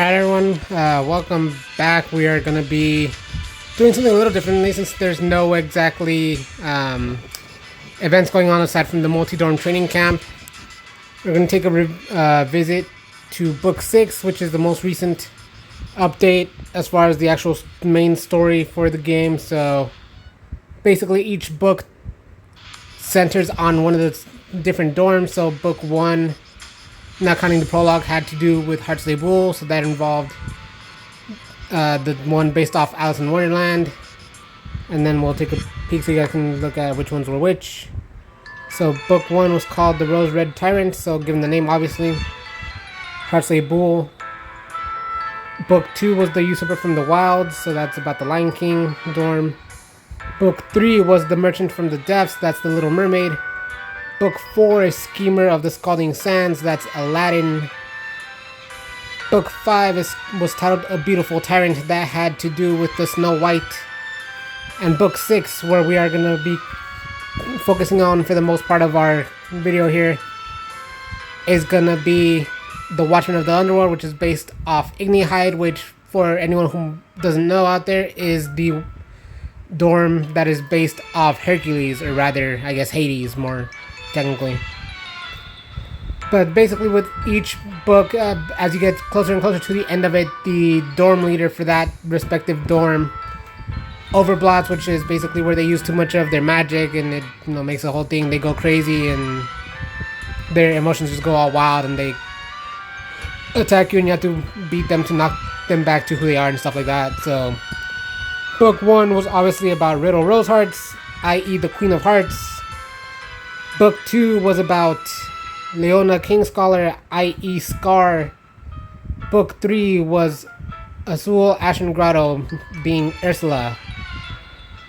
Alright everyone, welcome back. We are going to be doing something a little differently since there's no exactly events going on aside from the Multidorm Training Camp. We're going to take a visit to Book 6, which is the most recent update as far as the actual main story for the game. So basically each book centers on one of the different dorms. So Book 1, not counting the prologue, had to do with Twisted Wonderland, so that involved the one based off Alice in Wonderland. And then we'll take a peek so you guys can look at which ones were which. So Book 1 was called The Rose Red Tyrant, so given the name obviously. Twisted Wonderland. Book 2 was The Usurper from the Wilds, so that's about the Lion King dorm. Book 3 was The Merchant from the Depths, that's the Little Mermaid. Book 4 is Schemer of the Scalding Sands, that's Aladdin. Book 5 was titled A Beautiful Tyrant, that had to do with the Snow White. And Book 6, where we are going to be focusing on for the most part of our video here, is going to be the Watchman of the Underworld, which is based off Ignihide, which for anyone who doesn't know out there is the dorm that is based off Hercules, or rather, I guess Hades more technically. But basically with each book, as you get closer and closer to the end of it, the dorm leader for that respective dorm overblots, which is basically where they use too much of their magic and it makes the whole thing, they go crazy and their emotions just go all wild and they attack you and you have to beat them to knock them back to who they are and stuff like that. So Book 1 was obviously about Riddle Rosehearts, i.e. the Queen of Hearts. Book 2 was about Leona Kingscholar, i.e. Scar. Book 3 was Azul Ashen Grotto, being Ursula.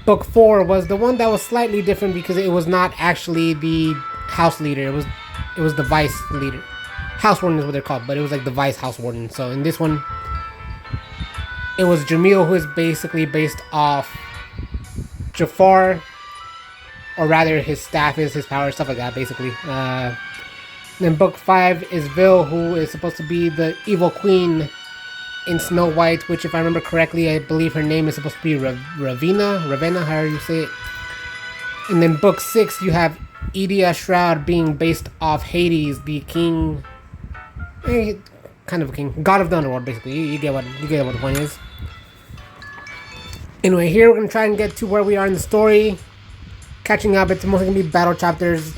Book 4 was the one that was slightly different because it was not actually the house leader. It was the vice leader. House warden is what they're called, but it was like the vice house warden. So in this one, it was Jamil, who is basically based off Jafar, or rather his staff is his power, stuff like that basically. Then Book 5 is Vil, who is supposed to be the evil queen in Snow White, which if I remember correctly, I believe her name is supposed to be Ravenna, however you say it. And then Book 6, you have Idia Shroud being based off Hades, the king, kind of a king, god of the underworld basically. You get what the point is. Anyway, here we're gonna try and get to where we are in the story. Catching up, it's mostly gonna be battle chapters.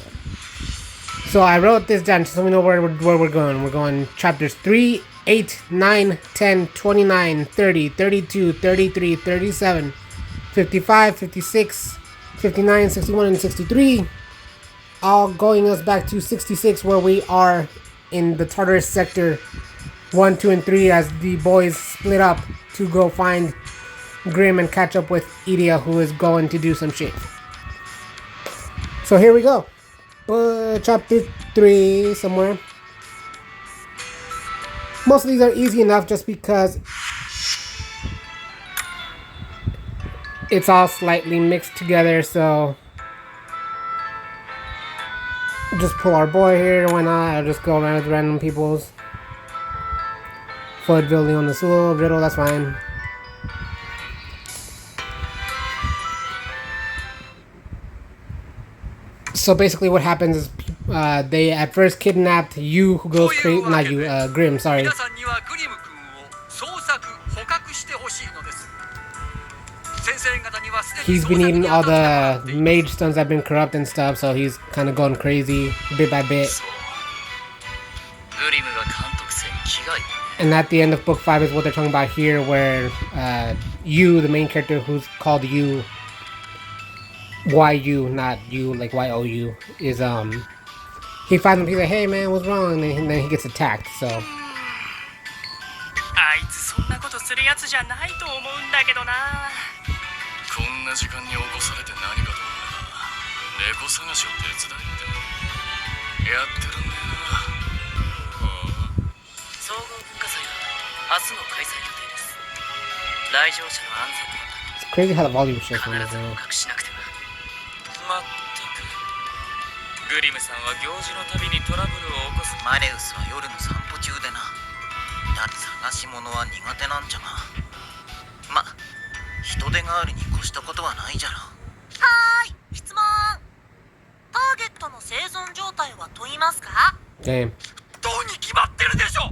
So I wrote this down so we know where we're going. We're going chapters 3, 8, 9, 10, 29, 30, 32, 33, 37, 55, 56, 59, 61, and 63. All going us back to 66, where we are in the Tartarus sector 1, 2, and 3 as the boys split up to go find Grim and catch up with Idia, who is going to do some shit. So here we go. Chapter 3 somewhere. Most of these are easy enough just because it's all slightly mixed together, so just pull our boy here, why not? I'll just go around with random peoples. Floyd, Vil, Leon, Azul, Riddle, that's fine. So basically what happens is they at first kidnapped you, who goes crazy, not you, Grim, sorry. He's been eating all the mage stones that have been corrupt and stuff, so he's kind of going crazy bit by bit. And at the end of Book 5 is what they're talking about here, where you, the main character who's called you, YU, not you, like YOU, is, he finds him, he's like, hey man, what's wrong? And then he gets attacked, so. It's crazy how the volume shifts on this though. グリムさんは行事のたびにトラブルを起こす。マレウスは夜の散歩中でな。ダンさんし物は苦手なんじゃがま、人手があるに越したことはないじゃろ。はーい、質問。ターゲットの生存状態は問いますか？どうに決まってるでしょ。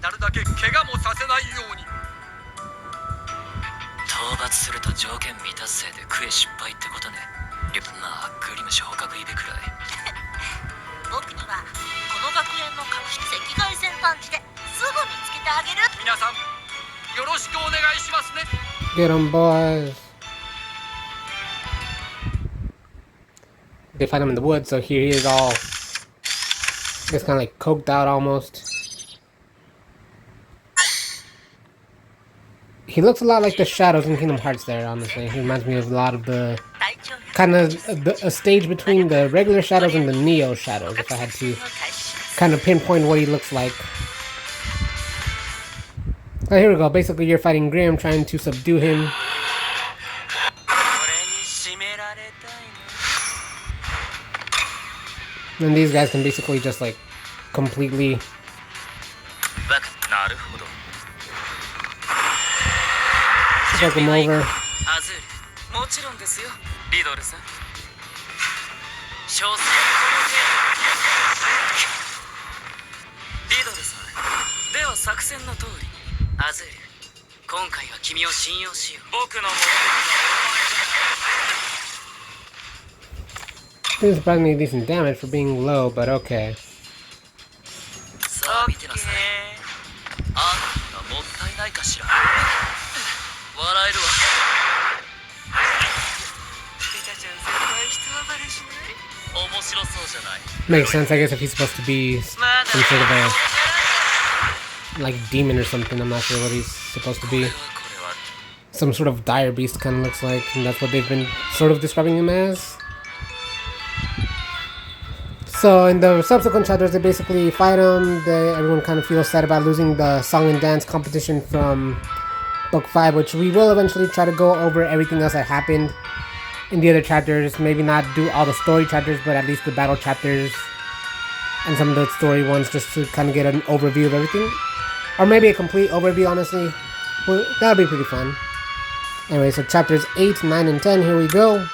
なるだけ怪我もさせないように。討伐すると条件未達成でクエ失敗ってことね。まあグリム昇格イベくらい。僕にはこの学園の赤外線探知ですぐ見つけてあげる。皆さんよろしくお願いしますね。 Get 'em, boys. They find him in the woods, so here he is all, I guess, kind of like coked out almost. He looks a lot like the shadows in Kingdom Hearts there, honestly. He reminds me of a lot of the kind of a stage between the regular shadows and the Neo shadows, if I had to kind of pinpoint what he looks like. Oh, here we go. Basically, you're fighting Grim, trying to subdue him. And these guys can basically just like completely fuck him over. Didn't surprisingly decent damage for being low, but okay. Makes sense, I guess, if he's supposed to be some sort of a like demon or something. I'm not sure what he's supposed to be. Some sort of dire beast kind of looks like, and that's what they've been sort of describing him as. So in the subsequent chapters, they basically fight him. Everyone kind of feels sad about losing the song and dance competition from Book 5, which we will eventually try to go over everything else that happened in the other chapters. Maybe not do all the story chapters, but at least the battle chapters and some of the story ones, just to kind of get an overview of everything. Or maybe a complete overview, honestly. Well, that would be pretty fun. Anyway, so chapters 8, 9, and 10, here we go.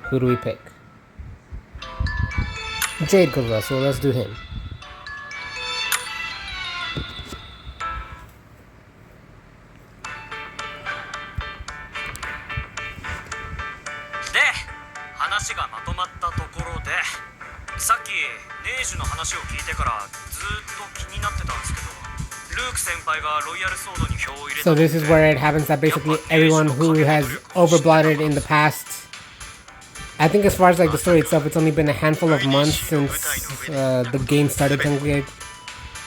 Who do we pick? Jade Kovla, so let's do him. So this is where it happens that basically everyone who has overblooded in the past, I think as far as like the story itself, it's only been a handful of months since the game started.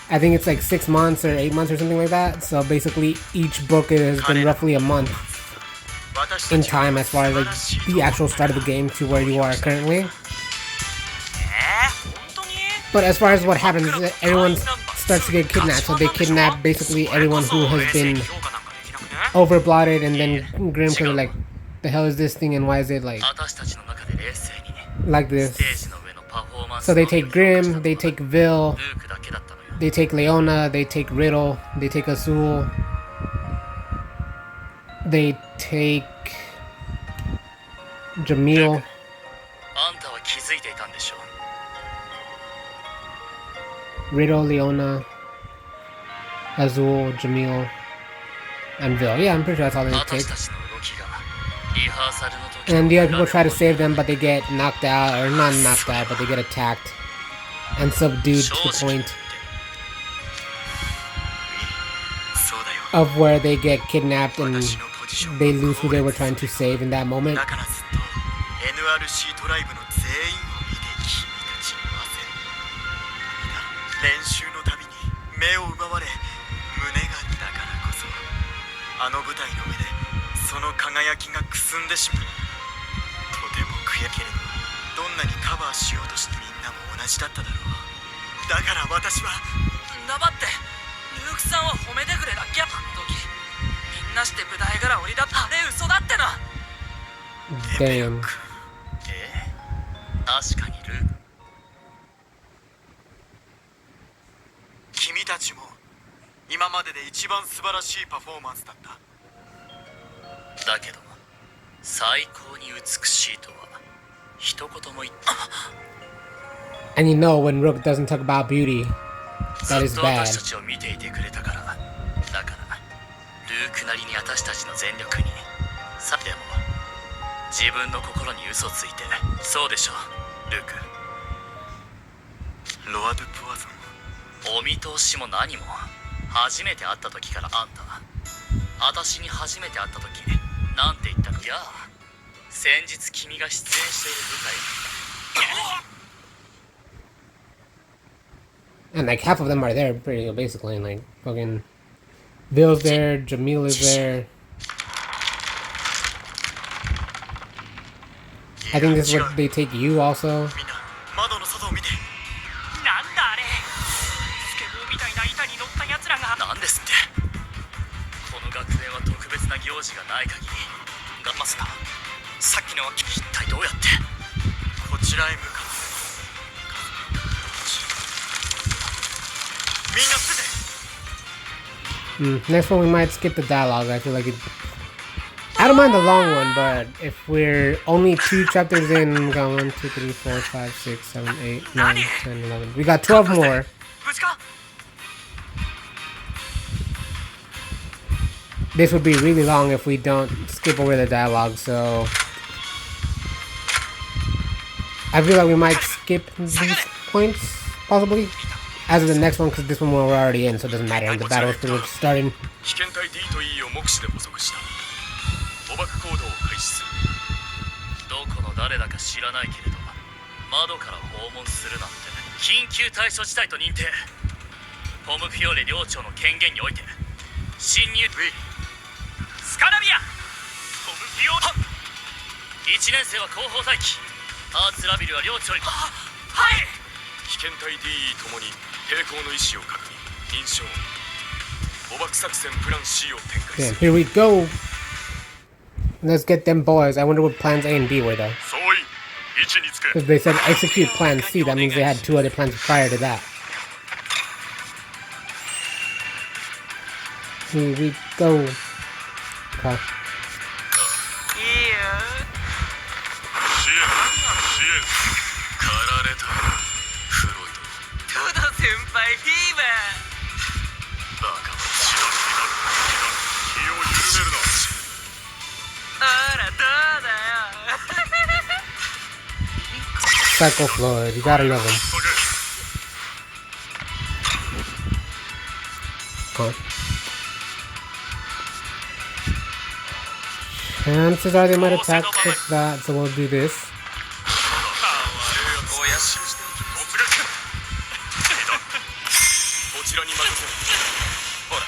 I think it's like 6 months or 8 months or something like that. So basically each book has been roughly a month in time as far as like the actual start of the game to where you are currently. But as far as what happens, everyone starts to get kidnapped. So they kidnap basically everyone who has been overblooded, and then Grim could be like, the hell is this thing and why is it like this? So they take Grim, they take Vil, they take Leona, they take Riddle, they take Azul, they take Jamil. Riddle, Leona, Azul, Jamil, and Vil. Yeah, I'm pretty sure that's all they take. And the other people try to save them, but they get knocked out, or not knocked out, but they get attacked and subdued to the point of where they get kidnapped and they lose who they were trying to save in that moment. Damn. 確かにルーク。君たちも今までで一番素晴らしいパフォーマンスだった。だけど最高に美しいとは一言も言って。 And you know when Rook doesn't talk about beauty, ず that っ is と bad. 私たちを見ていてくれたから。だからルークなりに私たちの全力に。さでも自分の心に嘘ついて。そうでしょルーク。ロア・ドゥ・ポワゾン。お見通しも何も。初めて会った時からあんた私に初めて会った時なんて言ったか。いや先日君が出演している舞台。 And like half of them are there, pretty basically. And like fucking Vil's there, Jamil is there. I think this is where they take you also. みんな窓の外を見て。なんだあれ、スケボーみたいな板に乗ったやつらが。なんですって。この学園は特別な行事がない限りがますが、さっきのは一体どうやって。こちらへ向かってみんな伏せて。Next one we might skip the dialogue. I feel like it. I don't mind the long one, but if we're only 2 chapters in, we got 1, 2, 3, 4, 5, 6, 7, 8, 9, 10, 11. We got 12 more. 無事か。 This would be really long if we don't skip over the dialogue, so I feel like we might skip these points, possibly, as of the next one, because this one we're already in, so it doesn't matter. The battle is pretty much starting. 被験体 D と E を目視で捕捉した。捕獲行動を開始する。どこの誰だか知らないけれど窓から訪問するなんて緊急対処事態と認定。ポムフィオーレ領長の権限において侵入。スカラビア、ポムフィオ。1年生は後方待機。アーツラビルは領長に。はい。被験体 D ともに抵抗の意思を確認。認証。捕獲作戦プラン C を展開 Okay, する。 here we go. Let's get them boys. I wonder what plans A and B were though. 総員、位置につけ。 Because they said execute plan C, that means they had 2 other plans prior to that. Here we go. Okay. いいよ。支援、支援。駆られた。フロイド。トド先輩フィーババカは血だけだ。気を緩めるな。ー。あらどうだよ。 Psycho Floyd, you gotta love him. 急げ。 Okay. Chances are they might attack with that, so we'll do this. おやし。突撃。こちらに任せる。ほら。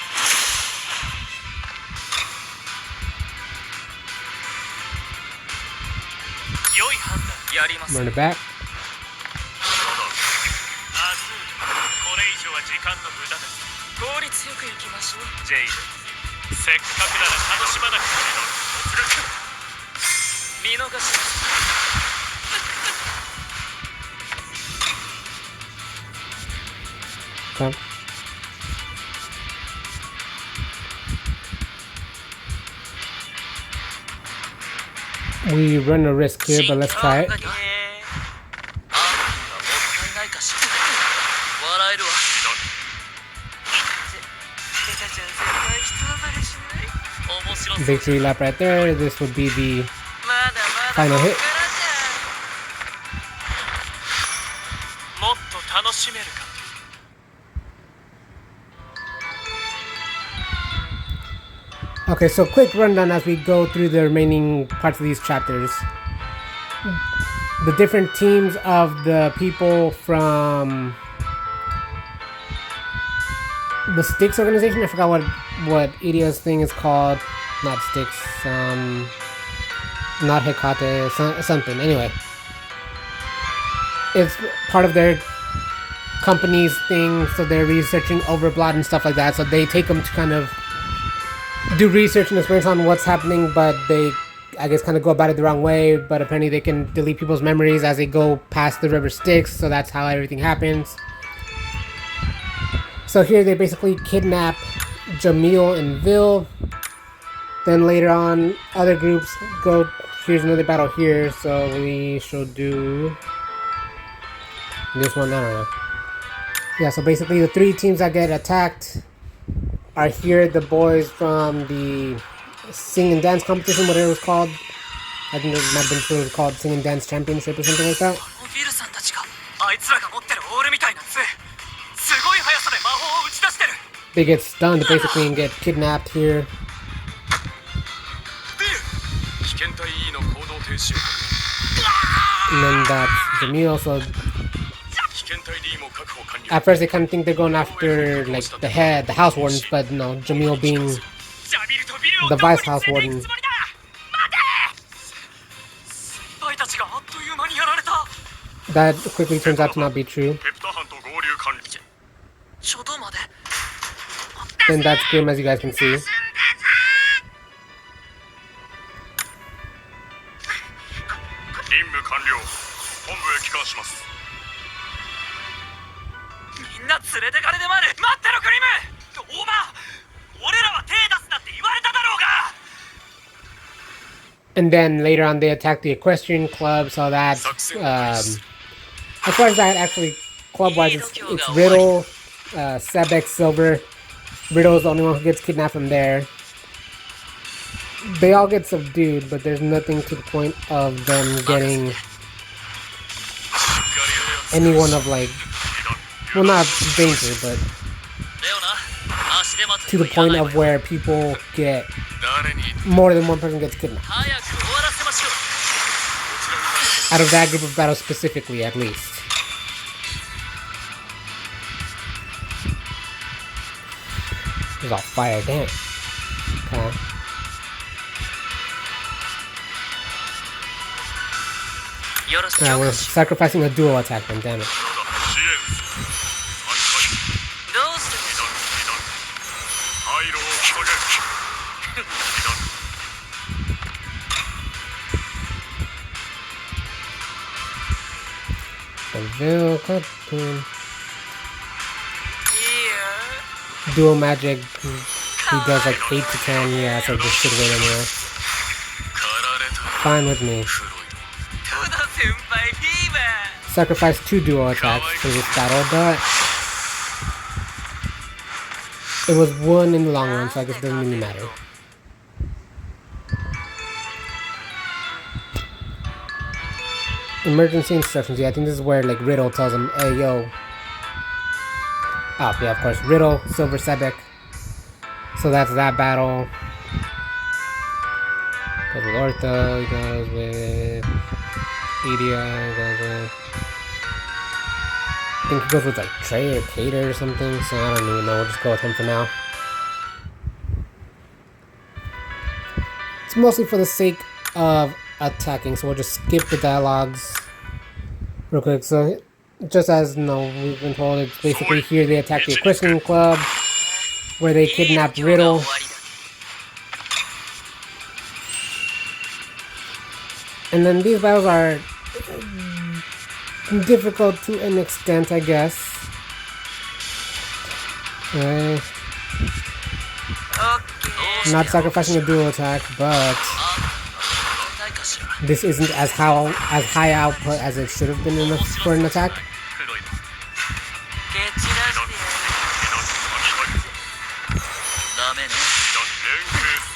良い判断やります。 Run it back. これ以上は時間の無駄です。効率よく行きましょう。ジェイド、せっかくなら楽しまなくても。見逃し。 Okay. We run a risk here, but let's try it. あんたがもったいないかしら。笑えるわ。ベタちゃん先輩一暴れしない。面白そう。 Victory lap right there. This would be the まだまだ final hit. もっと楽しめるか。 Okay, so quick rundown as we go through the remaining parts of these chapters. The different teams of the people from the Styx organization. I forgot what Idia's thing is called. Not Styx. Not Hecate. Something. Anyway, it's part of their company's thing. So they're researching Overblood and stuff like that. So they take them to kind of do research and experience on what's happening, but they I guess, kind of go about it the wrong way, but apparently they can delete people's memories as they go past the river Styx, so that's how everything happens. So here they basically kidnap Jamil and Vil. Then later on, other groups go. Here's another battle here, so we should do this one. I don't know. Yeah, so basically the three teams that get attacked are here. The boys from the sing and dance competition, whatever it was called. I think it might have been what it was called, Sing and Dance Championship or something like that. They get stunned basically and get kidnapped here. And then that's Jamil, so at first they kind of think they're going after like the house wardens, but no, Jamil being the vice house warden. That quickly turns out to not be true. And that's grim, as you guys can see. And then later on they attack the equestrian club, so that's as far as that actually club-wise, it's Riddle, Sebek, Silver. Riddle is the only one who gets kidnapped from there. They all get subdued, but there's nothing to the point of them getting anyone of like, well, not danger, but to the point of where people get more than one person gets kidnapped. Out of that group of battles specifically, at least. There's all fire, damn it. Okay. We're sacrificing a dual attack then, damn it. The Vil cartoon. Dual magic. He does like 8 to 10. Yeah, so this should win anyway. Fine with me. Sacrifice 2 dual attacks for this battle, but it was 1 in the long run, so I guess it doesn't really matter. Emergency instructions. Yeah, I think this is where like Riddle tells him, "Hey, yo." Oh, yeah, of course. Riddle, Silver, Sebek. So that's that battle. Goes with Ortho, he goes with Edia, he goes with... I think he goes with like Trey or Cater or something, so I don't even know, we'll just go with him for now. It's mostly for the sake of attacking, so we'll just skip the dialogues real quick. So, just as we've been told, it's basically here they attack the Equestrian Club, where they kidnap Riddle. And then these battles are difficult to an extent, I guess. Not sacrificing a dual attack, but this isn't as high output as it should have been for an attack.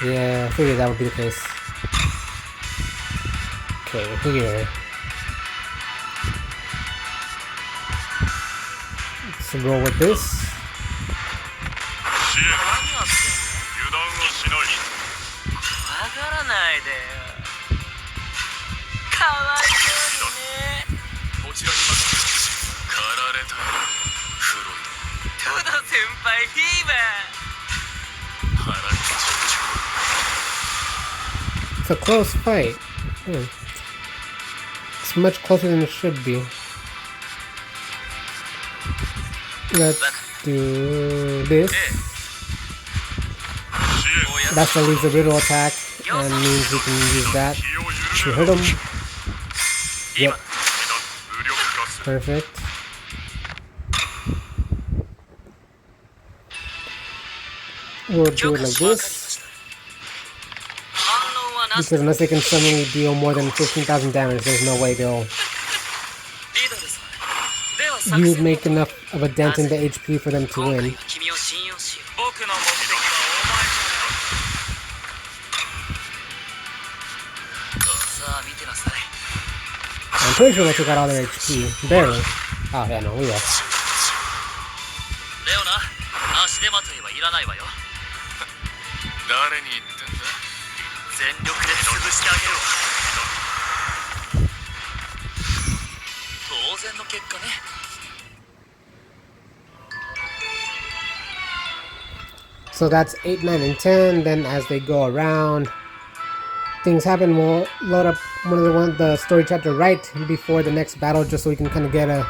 Yeah, I figured that would be the case. Okay, here. Let's roll with this. It's a close fight. It's much closer than it should be. Let's do this. That's the leaves the Riddle attack. and means we can use that to hurt him. Yep. Perfect. We'll do it like this. Because unless they can suddenly deal more than 15,000 damage, there's no way they'll... You make enough of a dent in the HP for them to win. I'm pretty sure they took out all their HP. Barely. Oh, yeah, no, we will. 誰に言ってんだ。全力で潰してあげるわ。当然の結果ね。So that's 8, 9, and 10. Then as they go around, things happen. We'll load up the story chapter right before the next battle, just so we can kind of get a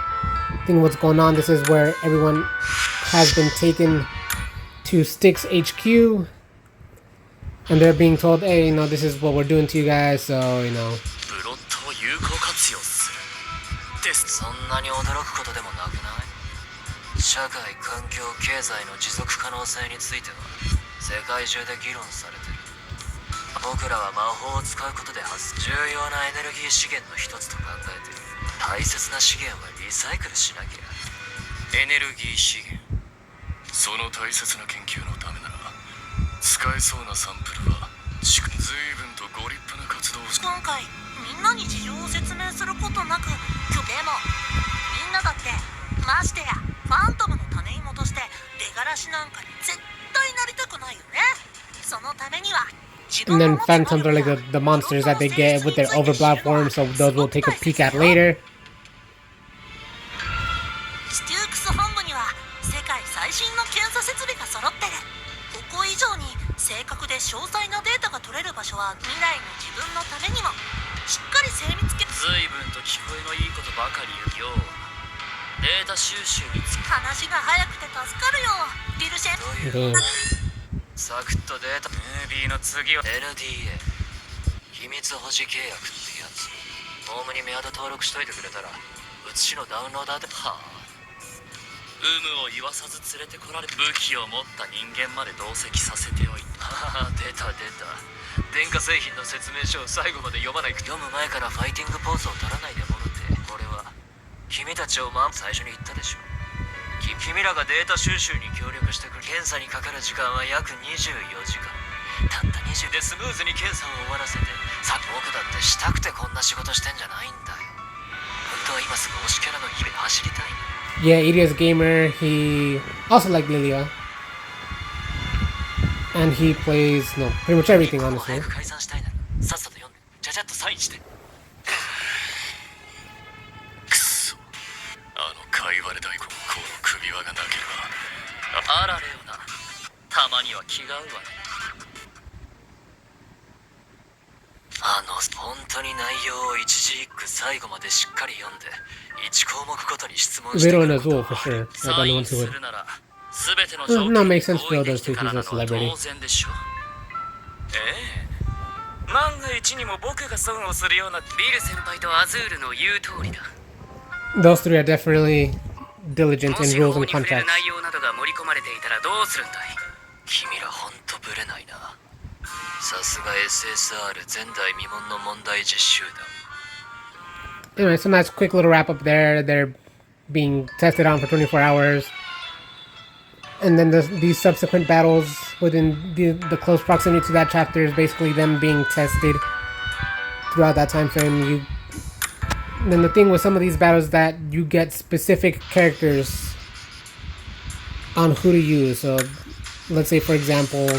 thing of what's going on. This is where everyone has been taken to Styx HQ. And they're being told, hey, you know, this is what we're doing to you guys, so, you know. そんなに驚くことでもなくない？社会、環境、経済の持続可能性については世界中で議論されてる。僕らは魔法を使うことで重要なエネルギー資源の一つと考えてる。大切な資源はリサイクルしなきゃ。エネルギー資源。その大切な研究のためなら使えそうなサンプルは随分とご立派な活動をして。今回みんなに事情を説明することなく、でもみんなだってましてやファントムの種芋として出がらしなんかに絶対なりたくないよね。そのためには And then phantoms are like the monsters that they get with their overblood form, so those we'll take a peek at later. ステュークス本部には世界最新の検査設備が揃ってる。ここ以上に正確で詳細なデータが取れる場所は未来の自分のためにもしっかり精密け。随分と聞こえのいいことばかり言うよ。データ収集につ話が早くて助かるよディルシェン。サクッとデータムービーの次は NDA 秘密保持契約ってやつ。ホームにメアド登録しといてくれたら写しのダウンローダーではあ有無を言わさず連れてこられ武器を持った人間まで同席させておいた。出た出た。電化製品の説明書を最後まで読まない。読む前からファイティングポーズを取らないでもろて。これは君たちを最初に言ったでしょ。君らがデータ収集に協力してくる。検査にかかる時間は約24時間。たった20でスムーズに検査を終わらせて。さあ僕だってしたくてこんな仕事してんじゃないんだよ。本当は今すぐ推しキャラの日々走りたい。Yeah, Ilia's gamer. He also liked Lilia. And he plays, no, pretty much everything, honestly. 解散したいならさっさと読んでちゃちゃっとサインして。くそ、あのかいわれ大根この首輪がなければ。あらレオナ、たまには気が合うわね。本当に内容を一字一句最後までしっかり読んで1項目ごとに質問してく Vero る as こと well, は for sure. I サ don't イ know ン what す to do. るなら全ての Does 条 not 件 make sense を for 合 others 意できて if から he's な a のは celebrity. 当然でしょ。万が一にも僕が損をするようなビル先輩とアズールの言う通りだ。 Those three are definitely diligent も in し rules 法 and に触れる contracts. 内容などが盛り込まれていたらどうするんだい。君らほんとブレないな。さすが SSR 前代未聞の問題児集団。 Anyway, so nice quick little wrap up there. They're being tested on for 24 hours. And then these subsequent battles within the close proximity to that chapter is basically them being tested throughout that time frame. Then the thing with some of these battles is that you get specific characters on who to use. So let's say, for example,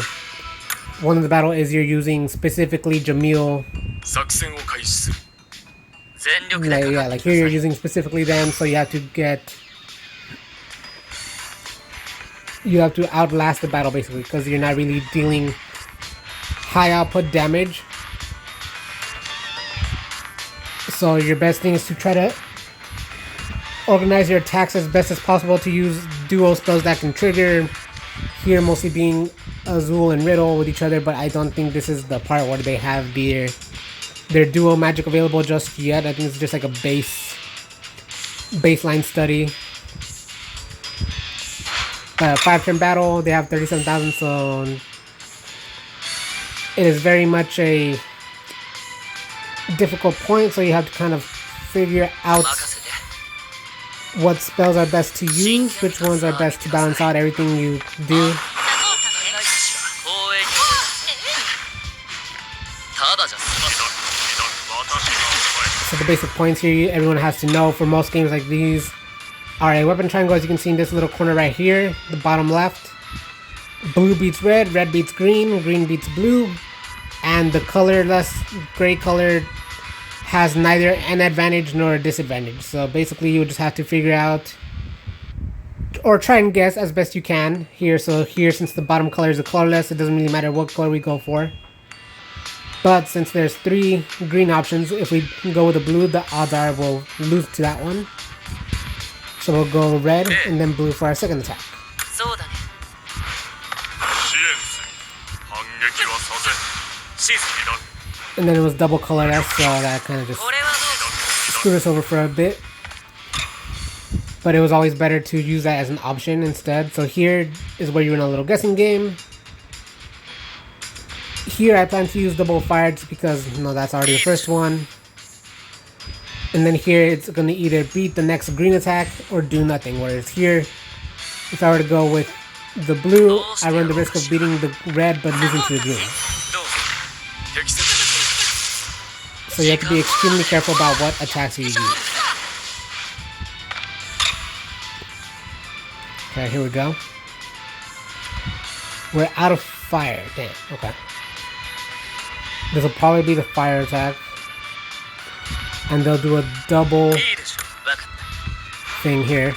one of the battle is you're using specifically Jamil. 作戦を開始する。 Like here you're using specifically them, so you have to outlast the battle basically, because you're not really dealing high output damage. So your best thing is to try to organize your attacks as best as possible to use duo spells that can trigger. Here mostly being Azul and Riddle with each other, but I don't think this is the part where they have their duo magic available just yet. I think it's just like a baseline study. 5-turn battle, they have 37,000, so it is very much a difficult point, so you have to kind of figure out what spells are best to use, which ones are best to balance out everything you do. So the basic points here everyone has to know for most games like these are a weapon triangle, as you can see in this little corner right here, the bottom left. Blue beats red, red beats green, green beats blue, and the colorless gray color has neither an advantage nor a disadvantage. So basically you would just have to figure out or try and guess as best you can here. So here, since the bottom color is a colorless, it doesn't really matter what color we go for. But since there's 3 green options, if we go with the blue, the odds are we'll lose to that one. So we'll go red and then blue for our second attack. And then it was double colorless, so that kind of just screwed us over for a bit. But it was always better to use that as an option instead. So here is where you're in a little guessing game. Here I plan to use double fire just because, you know, that's already the first one. And then here it's going to either beat the next green attack or do nothing. Whereas here, if I were to go with the blue, I run the risk of beating the red but losing to the green. So you have to be extremely careful about what attacks you use. Okay, here we go. We're out of fire. Damn, okay. This will probably be the fire attack. And they'll do a double thing here.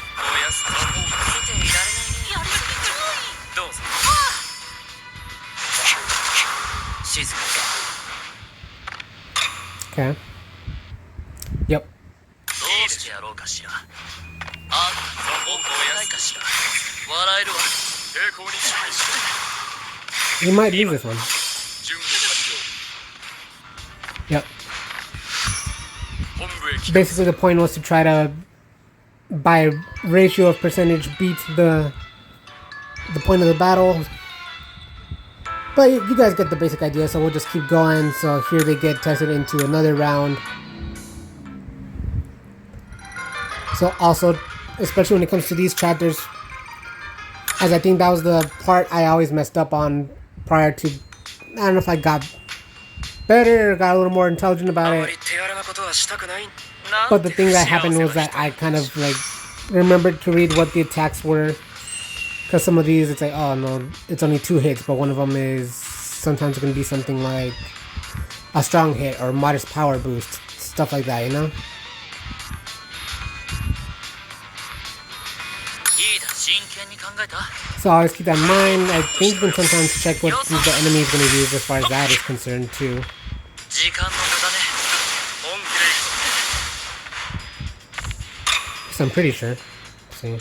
Okay. Yep. You might lose this one. Yep. Basically the point was to try to, by ratio of percentage, beat the point of the battle. But you guys get the basic idea, so we'll just keep going. So here they get tested into another round. So also, especially when it comes to these chapters, as I think that was the part I always messed up on prior to, I don't know if I got better or got a little more intelligent about it. But the thing that happened was that I kind of like remembered to read what the attacks were. Because some of these, it's like, oh no, it's only 2 hits, but one of them is sometimes going to be something like a strong hit or modest power boost. Stuff like that, you know? So always keep that in mind. I think you can sometimes check what the enemy is going to use as far as that is concerned too. So I'm pretty sure. Let's see.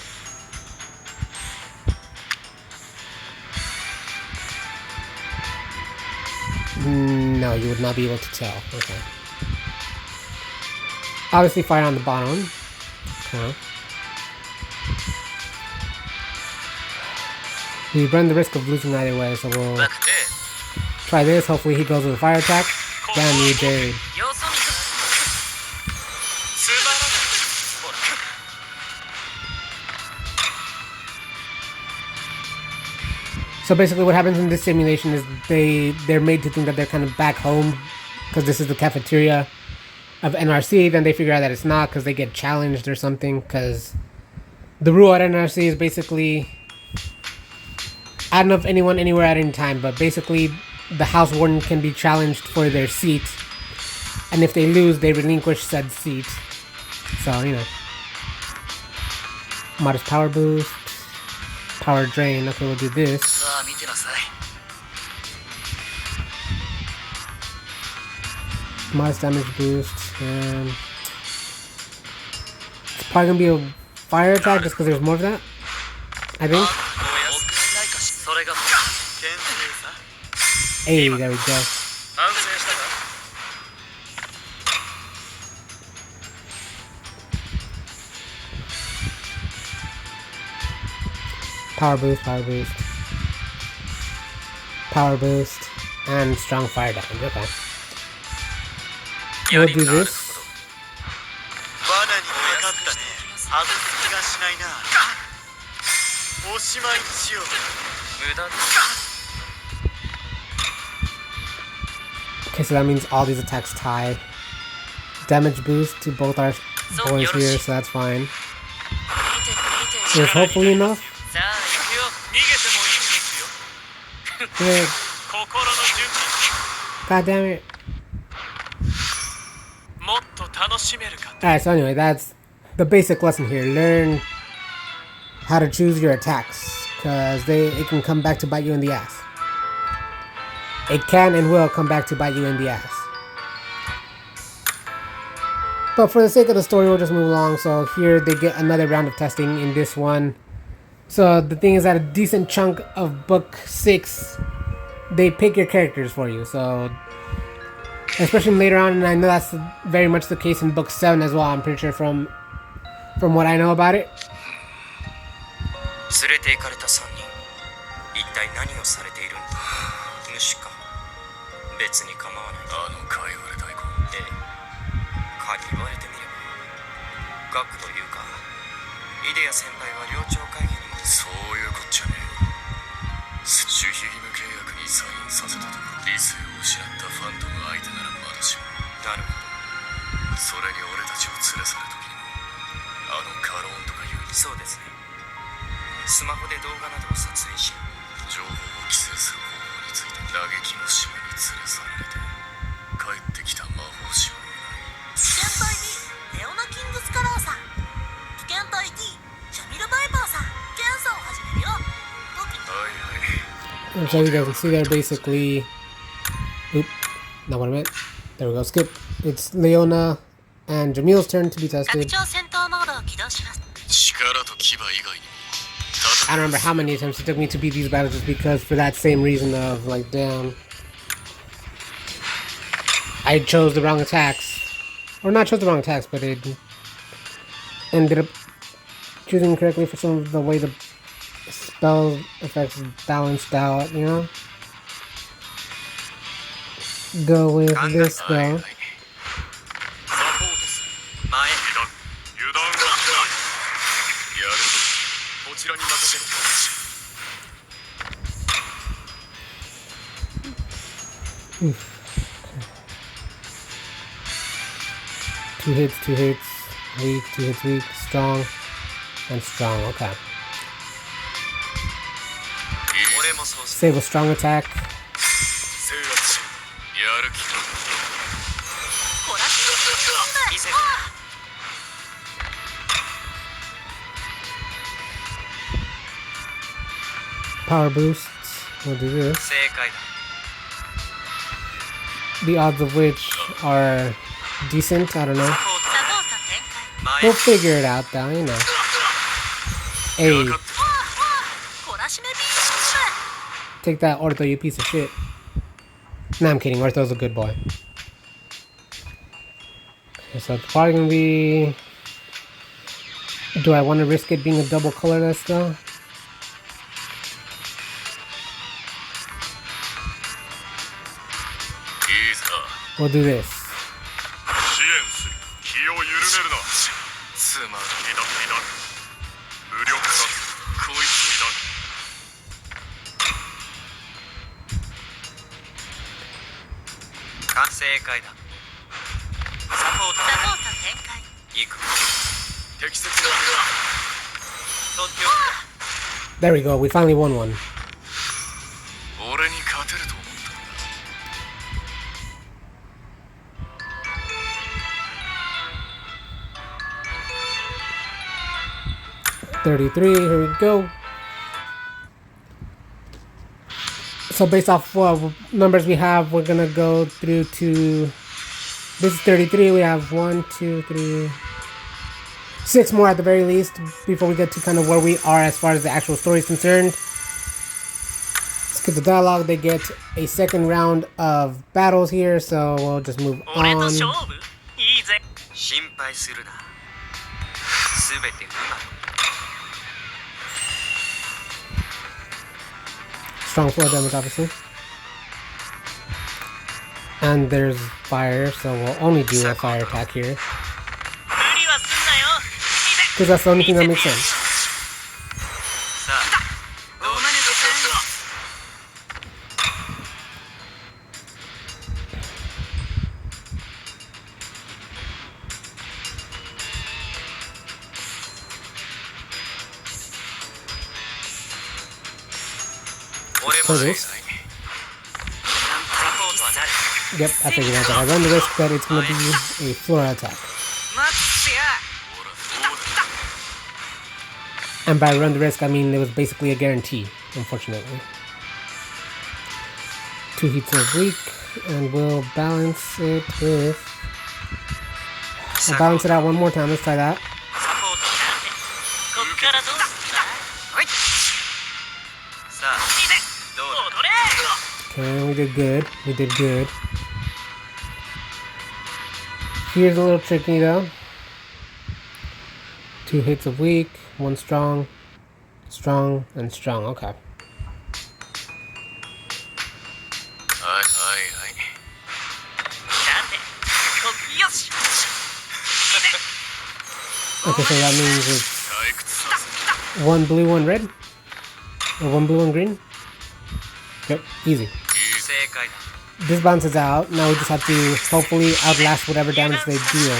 No, you would not be able to tell. Okay. Obviously fire on the bottom. Okay. We run the risk of losing either way, so we'll try this. Hopefully he goes with a fire attack. Damn you, Jade. So basically what happens in this simulation is they're made to think that they're kind of back home because this is the cafeteria of NRC. Then they figure out that it's not because they get challenged or something, because the rule at NRC is basically, I don't know if anyone anywhere at any time, but basically the house warden can be challenged for their seat, and if they lose they relinquish said seat. So, you know, modest power boost, power drain. Okay, we'll do this. Modest damage boost, and it's probably gonna be a fire attack just because there's more of that, I think. Hey, there we go. 反省したか Power boost, power boost. Power boost. And strong fire damage. Okay. We'll do this. 罠にかかったね。外す気がしないな。おしまいにしよう。無駄だ Okay, so that means all these attacks tie. Damage boost to both our boys here, so that's fine. Is hopefully enough. さあ行くよ逃げてもいいんですよ Good. 心の準 God damn it. 備もっと楽しめるか Alright, so anyway, that's the basic lesson here. Learn how to choose your attacks, because it can come back to bite you in the ass. It can and will come back to bite you in the ass. But for the sake of the story, we'll just move along. So here they get another round of testing in this one. So the thing is that a decent chunk of book 6, they pick your characters for you. So especially later on, and I know that's very much the case in book 7 as well. I'm pretty sure from what I know about it. 連れて行かれた3人一体何をされているんだ主か別に構わないあのかいわれ太鼓ええかに言われてみれば学というかイデア先代は領長会議にもそういうこっちゃねえ守秘義務契約にサインさせたところ理性を失ったファントム相手ならまだしもなるほそれに俺たちを連れ去る時にもあのカローンとかいうどそうですねスマホで動画などを撮影し情報を規制する方法について嘆きの島に連れ去られて帰ってきた魔法師は危険体 D レオナ・キングスカラーさん危険体 D ジャミル・バイパーさん検査を始めるよ僕はいはい So you guys can see there basically. Oop, not what I meant. There we go. Skip. It's Leona and Jamil's turn to be 拡 tested. 張戦闘モードを起動します力と牙以外にも I don't remember how many attempts it took me to beat these battles just because for that same reason of like, damn. I chose the wrong attacks. Or not chose the wrong attacks, but it ended up choosing correctly for some of the way the spell effects balanced out, you know? Go with this though. サポートする前油断はしないやるぞこちらに任せる Two hits, weak, 2 hits, weak, strong, and strong. Okay. 俺もそうす Save a strong attack. 制圧しやる気かコラシル見せ Power boosts. We'll do this. 正解だ The odds of which are decent. I don't know. サポート展開 We'll figure it out though, you know. Hey, コラシメビーム take that Ortho, you piece of shit. Nah, I'm kidding. Ortho's a good boy. Okay, so it's probably gonna be... Do I want to risk it being a double colorless though? We'll do this. 支援する気を緩めるなつまりだ無力化こいつ完正解だサポートサポート展開行く適切なとっておく There we go. We finally won one. 俺に勝てると思ったんだ 33, here we go. So based off what numbers we have, we're gonna go through to... This is 33, we have 1, 2, 3... 6 more at the very least before we get to kind of where we are as far as the actual story is concerned. skip the dialogue. They get a second round of battles here, so we'll just move 俺と on. 勝負いいぜ。心配するな。すべてうまく。 Strong floor damage, obviously. And there's fire, so we'll only do a fire attack here. 無理はすんなよ。 Because that's the only thing that makes sense. さあ、どうなる俺も So this. Yep, I figured out that. I run the risk that it's going to be a floor attack. 待つや。 And by run the risk, I mean it was basically a guarantee, unfortunately. 2 heats of weak, and we'll balance it with... I'll balance it out one more time. Let's try that. こっからどうすんだ。ほい。さあ、どうだ。 Okay, we did good. We did good. Here's a little tricky though. 2 hits of weak, 1 strong, strong, and strong. Okay. はいはいはい。さて、こよし。 Okay, so that means it's 退屈させ 1 blue, 1 red? Or 1 blue, 1 green? Yep, easy. 正解だ。 This balances out. Now we just have to hopefully outlast whatever damage they deal.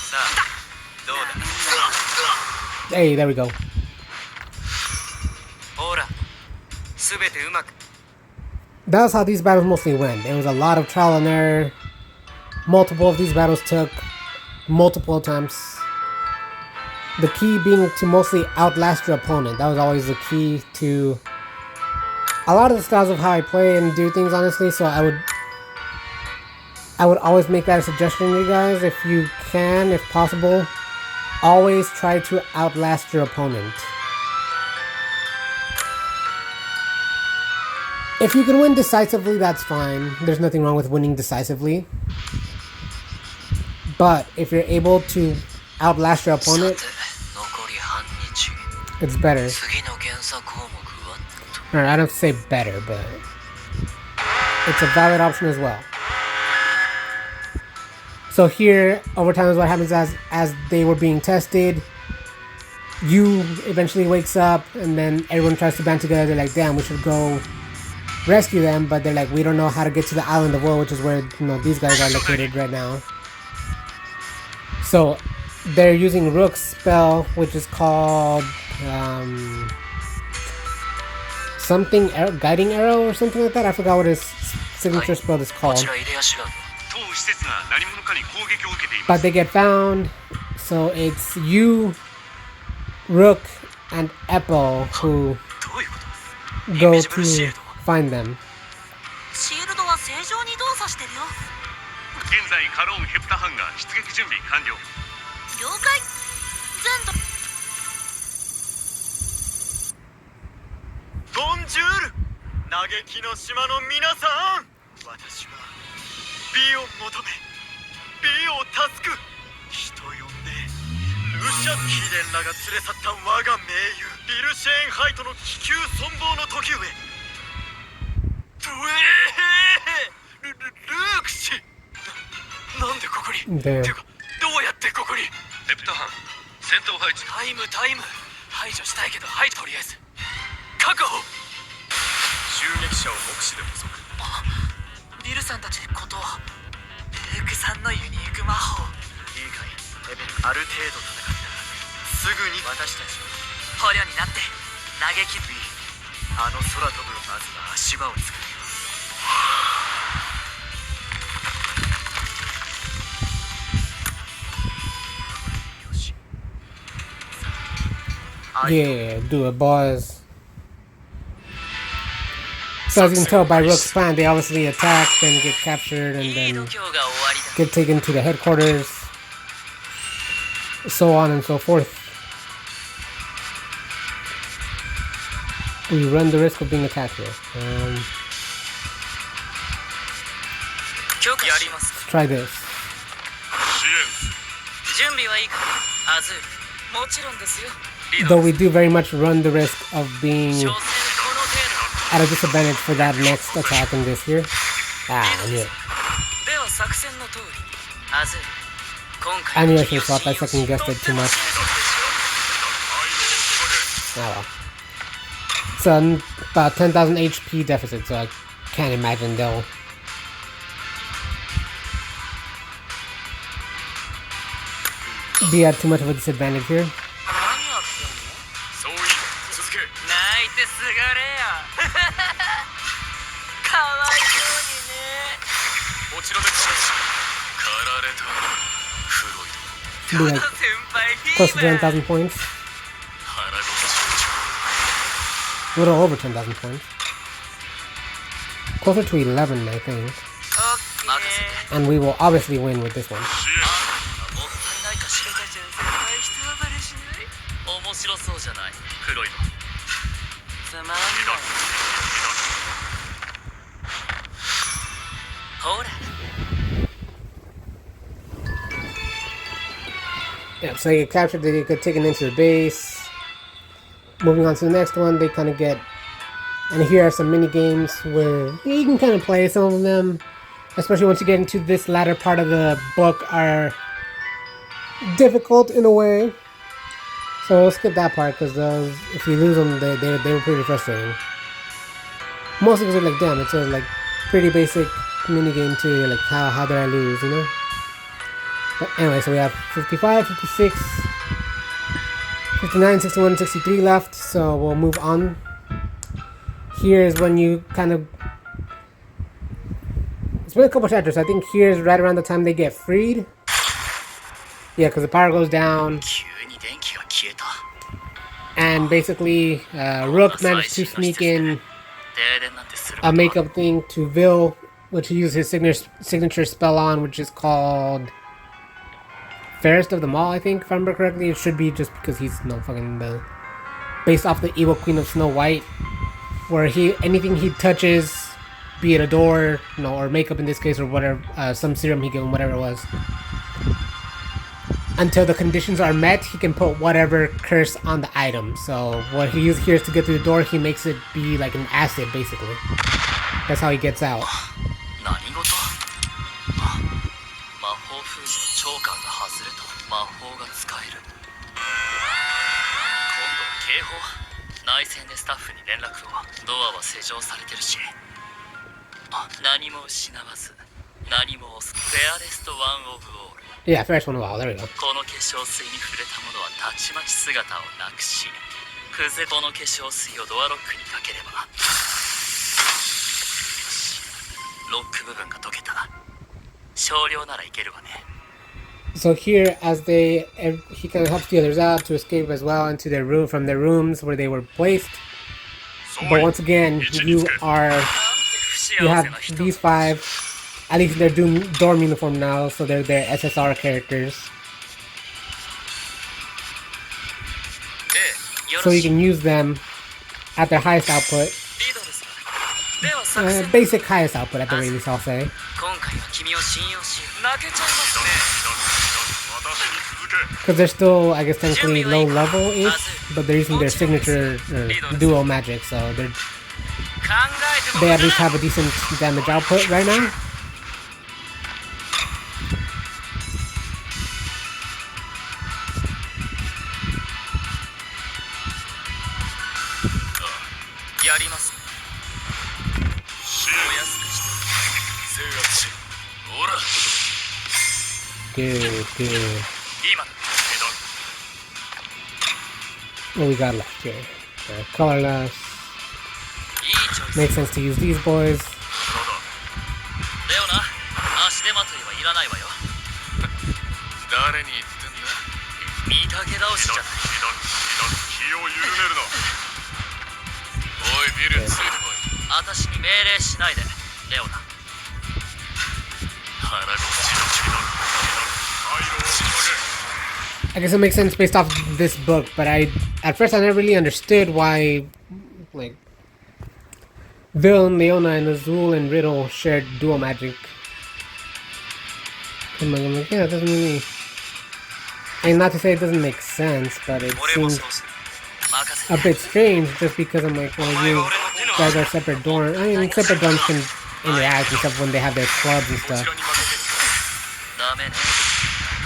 さあ、どうだ。 Hey, there we go. ほら、すべてうまく。 That's how these battles mostly went. There was a lot of trial and error. Multiple of these battles took multiple attempts. The key being to mostly outlast your opponent. That was always the key to a lot of the styles of how I play and do things, honestly. So I would always make that a suggestion to you guys. If you can, if possible, always try to outlast your opponent. If you can win decisively, that's fine. There's nothing wrong with winning decisively. But if you're able to outlast your opponent, 残り半日。 it's better. 次の検査項目は Or I don't have to say better, but it's a valid option as well. So here, over time, is what happens as they were being tested. You eventually wakes up, and then everyone tries to band together. They're like, "Damn, we should go rescue them," but they're like, "We don't know how to get to the island of Will, which is where these guys are located right now." So they're using Rook's spell, which is called something guiding arrow or something like that. I forgot what his signature spell is こ called. ちらイデアシランド。当施設が何者かに攻撃を受けています。 But they get found, so it's you, Rook, and Apple who どういうこと go Invisible to shield. find them. シールドは正常に動作してるよ。現在カローンヘプタ班が出撃準備完了。了解。全土ボンジュール、嘆きの島の皆さん、私は美を求め美を助く人呼んでルシャ貴殿らが連れ去った我が盟友ビルシェーンハイトの気球存亡の時上ルーク氏なんでここに Damn. てかどうやってここにヘプタ班戦闘配置。タイム排除したいけどはいとりあえず確保襲撃者を目視で捕捉。ビルさんたちことルークさんのユニーク魔法いいかいエベルある程度戦ったらすぐに私たち捕虜になって嘆きビあの空飛ぶまずは足場を作るよし Yeah, do it, boys. So as you can tell by Rook's plan, they obviously attack, then get captured, and いい then 度胸が終わりだ。 get taken to the headquarters, so on and so forth. We run the risk of being attacked here. 許可やります Let's try this. 準備はいいかアズールもちろんですよ Though we do very much run the risk of being 所詮この程 at a disadvantage for that next attack in this here. Ah, I knew it. 度では作戦の通りアズール今 I 回 knew の I 君 should を have thought I 信用 second し guessed it too とっても much. 親切でしょ Oh well. So about 10,000 HP deficit, so I can't imagine they'll be at too much of a disadvantage here. 何やってんの総員続け泣いてすがれやかわいそうにねこちらで駆られたフロイド Be like 先輩 close to ヒーマン 10,000 points. 腹ごし A little over 10,000 points. Closer to 11, I think. オッケー And we will obviously win with this one. もったいないかしらたちゃん先輩一暴れしない面白そうじゃないフロイドつまんないほら Yeah, so they get captured, they get taken into the base. Moving on to the next one, they kind of get... And here are some mini games where you can kind of play. Some of them, especially once you get into this latter part of the book, are difficult in a way. So we'll skip that part because those, if you lose them, they were pretty frustrating. Mostly because they're like, damn, it's a like pretty basic mini game too. You're like, how did I lose, you know? But anyway, so we have 55, 56, 59, 61, 63 left. So we'll move on. Here's when you kind of... It's been a couple chapters. I think here's right around the time they get freed. Yeah, because the power goes down. 急に電気が消えた And basically, Rook managed to sneak in 停電なんてする a makeup thing to Vil, which he used his signature spell on, which is called Fairest of them all, I think, if I remember correctly. It should be just because he's based off the evil Queen of Snow White, where anything he touches, be it a door, or makeup in this case, or whatever, some serum he gave him, whatever it was. Until the conditions are met, he can put whatever curse on the item. So what he uses here is to get through the door, he makes it be like an acid, basically. That's how he gets out. 何事魔法封じのチョーカーが外れた魔法が使える今度警報内線でスタッフに連絡をドアは施錠されてるし何も失わず何もフェアレストワンオブオール Yeah, first one of all, there we go. この化粧水に触れた者はたちまち姿をなくしこの化粧水をドアロックにかければロック部分が溶けた少量ならいけるわね So here, as he kind of helps the others out to escape as well into their room from their rooms where they were placed. But once again, you have these five, at least they're dorm uniform now, so they're their SSR characters. So you can use them at their highest output. Basic highest output at the very least, I'll say. 今回は君を信用し泣けちゃいますね Because they're still, I guess, technically low level-ish, but they're using their signature duo magic, so they at least have a decent damage output right now. Good, good. What we got left here? Colorless. Makes sense to use these boys. レオナ足手まといはいらないわよ誰に言ってんだ見かけ倒しじゃない気を緩めるなおいビルついてこい私に命令しないでレオナ腹ごしの気だ回路を仕掛け I guess it makes sense based off this book, but at first I never really understood why Like, Vil and Leona and Azul and Riddle shared dual magic. I'm like, yeah, it doesn't really... And not to say it doesn't make sense, but it seems a bit strange just because I'm like, well, you guys are separate dorms. I mean, separate dorms can interact and stuff when they have their clubs and stuff.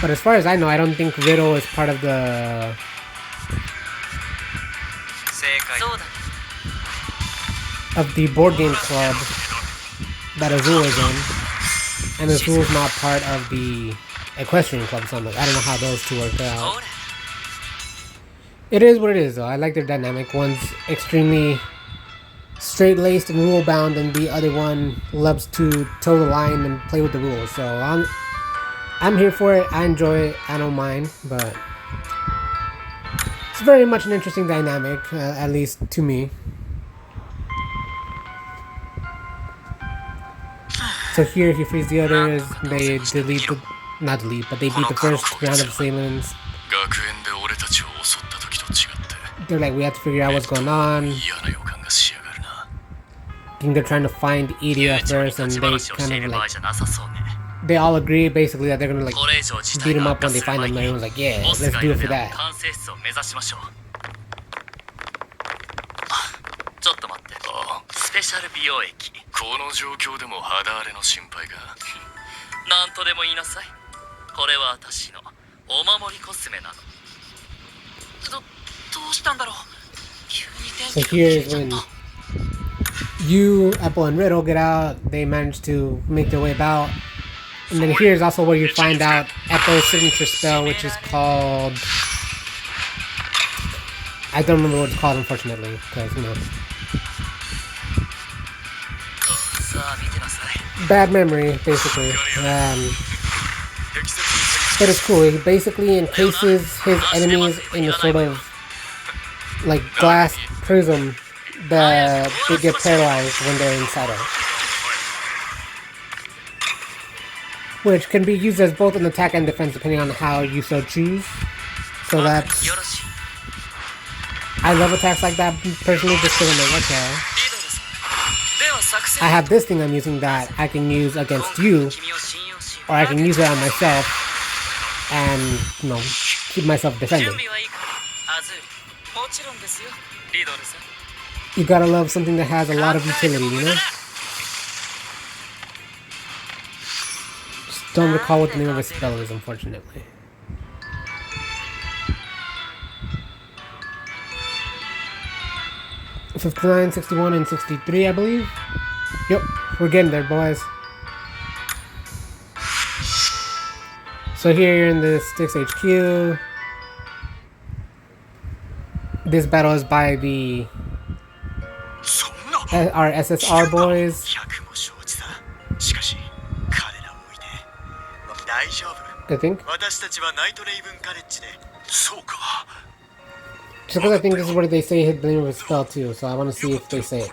But as far as I know, I don't think Riddle is part of the... of the board game club that Azul is in. And Azul's not part of the equestrian club, so I'm like, I don't know how those two work out. It is what it is, though. I like their dynamic. One's extremely straight-laced and rule-bound, and the other one loves to toe the line and play with the rules. So I'm here for it. I enjoy it. I don't mind, but it's very much an interesting dynamic, at least to me. So here, if you freeze the others, they delete the... not delete, but they beat the first round of assailants. They're like, we have to figure out what's going on. I think they're trying to find Edie at first, and they kind of like... They all agree, basically, that they're gonna like beat him up when they find him. Everyone's like, yeah, let's do it for that. ちょっと待って。スペシャル美容液。この状況でも肌荒れの心配が。なんとでも言いなさい。これは私のお守りコスメなの。どうしたんだろう。急に天気が消えちゃった。You, Apple, and Riddle get out. They manage to make their way about. And then here's also where you find out Apple's signature spell, which is called... I don't remember what it's called, unfortunately, because, you know... Bad memory, basically. But it's cool. He basically encases his enemies in a sort of, like, glass prism that they get paralyzed when they're inside of. Which can be used as both an attack and defense depending on how you so choose. So that's... I love attacks like that personally just because I'm like, okay. I have this thing I'm using that I can use against you. Or I can use it on myself. And, you know, keep myself defended. You gotta love something that has a lot of utility, you know? Just don't recall what the name of his spell is, unfortunately. $59, $61, and $63, I believe. Yep, we're getting there, boys. So here you're in the Styx HQ. This battle is by the our SSR boys. I think. Just because I think this is where they say the name of his spell too, so I want to see if they say it.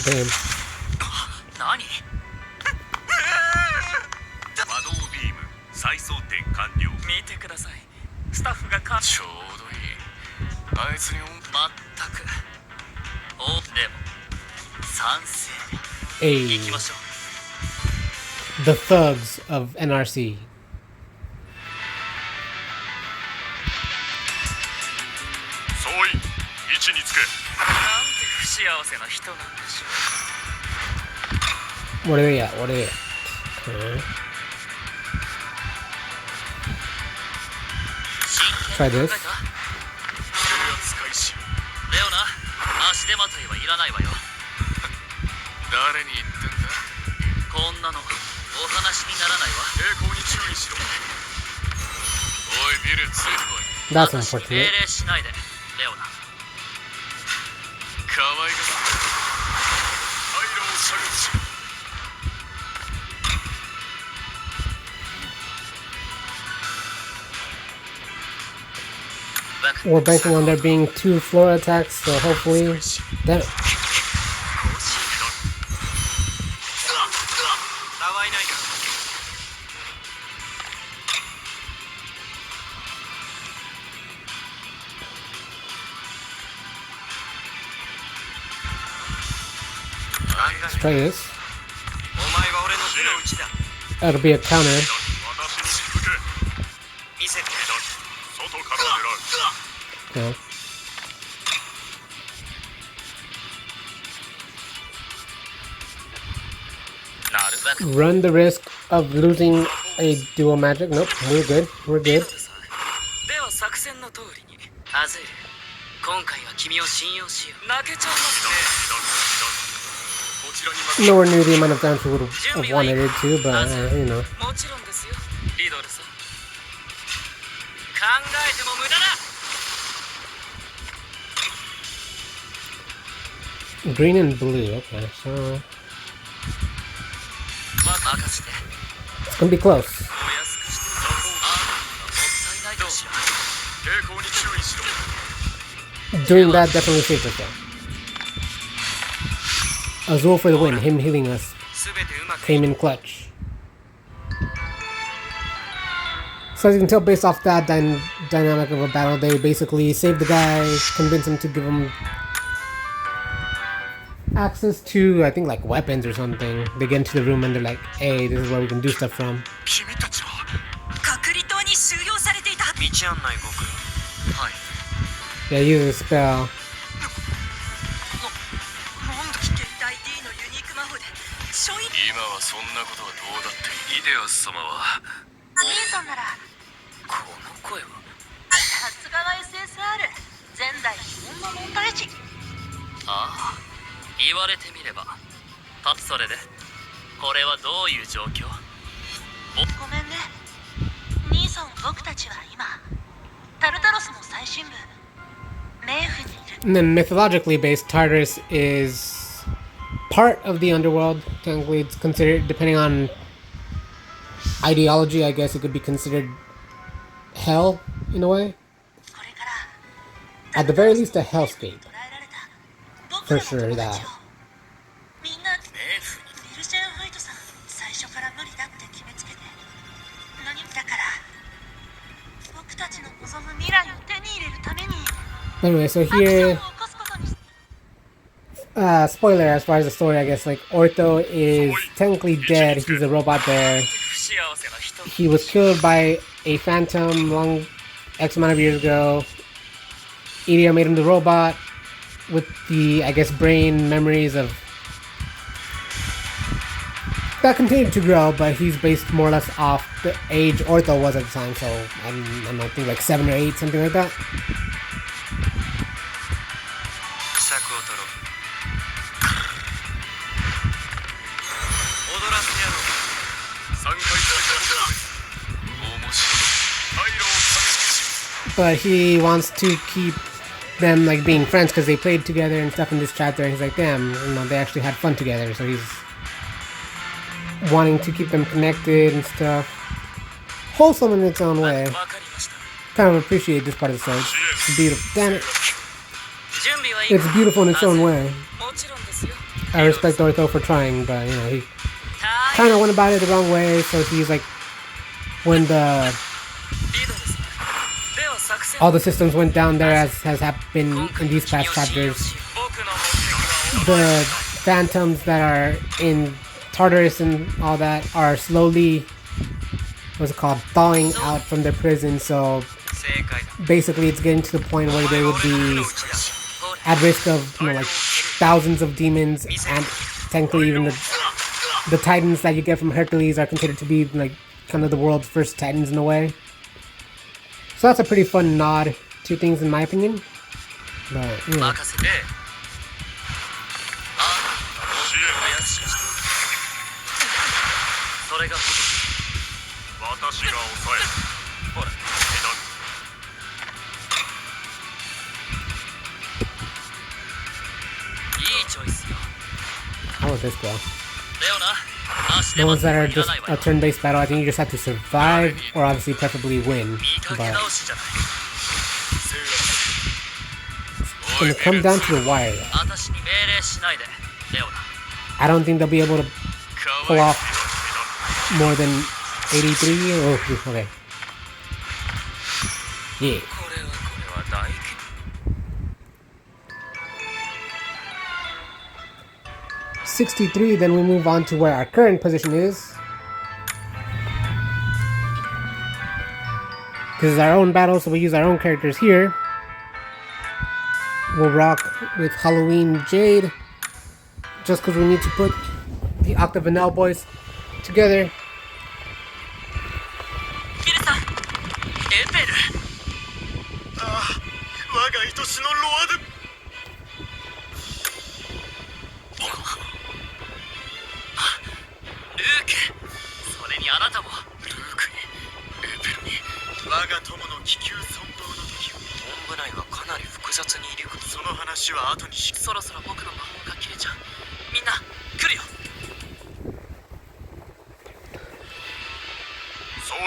Damn. Hey. The thugs of NRC. What are they at? What are they at? Okay. try this. 制圧開始。レオナ、足手まといはいらないわよ。誰に言ってんだ。こんなのお話にならないわ。抵抗に注意しろ。おいビル、ついてこい。 That's 私に unfortunate. 命令しないで、レオナ。可愛がって回路を射撃しろ。 We're banking on there being 2 floor attacks, so hopefully that たわいないか let's try this. お前は俺の手の内だ That'll be a counter. 私に続け。見せて外から狙う。 Okay. Run the risk of losing a dual magic. Nope, we're good. We're リ good. ドルさん。では作戦の通りに。アゼール、今回は君を信用しよう。泣けちゃいますこちらに任せ。 Nowhere near the amount of times we would have wanted it to, but you know. ね。もちろんですよ、リドルさん。考えても無駄だ。 Green and blue. Okay, so 任せて。 it's gonna be close. お安くして。ああ、もったいないかしら。抵抗に注意しろ。 Doing that definitely saved us though. Azul for the win. Him healing us 全てうまく came in clutch. So as you can tell, based off that dynamic of a battle, they basically save the guy, convince him to give him access to, I think, like weapons or something. They get into the room and they're like, "Hey, this is where we can do stuff from." 君たちは。隔離棟に収容されていた。道案内ご苦労はい Yeah, use a spell. なんだ危険大 D のユニーク魔法で書院今はそんなことはどうだっていい。イデアス様は。兄さんならこの声は。さすがは SSR 前代未聞の問題児。ああ、言われてみれば。それで、これはどういう状況？ごめんね兄さん。僕たちは今タルタロスの最深部冥府にいる。 And then mythologically based, Tartarus is part of the underworld. Technically, it's considered, depending on ideology, I guess it could be considered hell in a way. これから At the very least, a hellscape. 捕らえられた僕 For らの sure, 友 that. 達をみんなビルシェンファイトさん最初から無理だって決めつけて何だから僕たちの望む未来を手に入れるために Anyway, so アクション here, を起こすことにし spoiler as far as the story, I guess, like, Ortho is technically dead. He's a robot there. 不幸せな人。 He was killed by a phantom long X amount of years ago. Iria made him the robot with the, I guess, brain memories of... That continued to grow, but he's based more or less off the age Ortho was at the time, so I don't know, I think like 7 or 8, something like that. 策を取ろう踊らせてやろう3回戦面白い。回路を射撃し。 But he wants to keep them like being friends because they played together and stuff in this chapter. And he's like, damn, you know, they actually had fun together. So he's wanting to keep them connected and stuff. Wholesome in its own way. わかりました。 Kind of appreciate this part of the story. It's beautiful. Damn it. 準備はいい It's beautiful in its own way. もちろんですよ。 I respect Ortho for trying, but you know, he は kind of went about it the wrong way. So he's like, when the リドルさん。では作戦。 all the systems went down there, as has happened in these past chapters, 僕の目的は the phantoms that are in Tartarus and all that are slowly, what's it called, thawing out from their prison. So 正解だ basically, it's getting to the point where they would be at risk of, you know, like thousands of demons, and technically even the titans that you get from Hercules are considered to be like kind of the world's first titans in a way. So that's a pretty fun nod to things in my opinion. But yeah. 任せてあおやつしそれが私が抑える。ほらいいチョイスよ How would this go? レオナ足 The で ones that 待 are っていら just ないわ a よ turn-based battle, I think you just have to survive or obviously preferably win. 見かけ But 直しじゃない it's gonna come down to the wire though. 私に命令しないでレオナ I don't think they'll be able to pull off more than 83. Oh, okay. Yeah. これは大気 63, then we move on to where our current position is. This is our own battle, so we use our own characters here. We'll rock with Halloween Jade, just because we need to put the Octavanel boys together. ビルさんエペルああ我が愛しのロアドルークそれにあなたもルークにエペルに我が友の気球存亡の時を本部内がかなり複雑に入り組む。その話は後にしそろそろ僕の魔法が切れちゃうみんな来るよ総員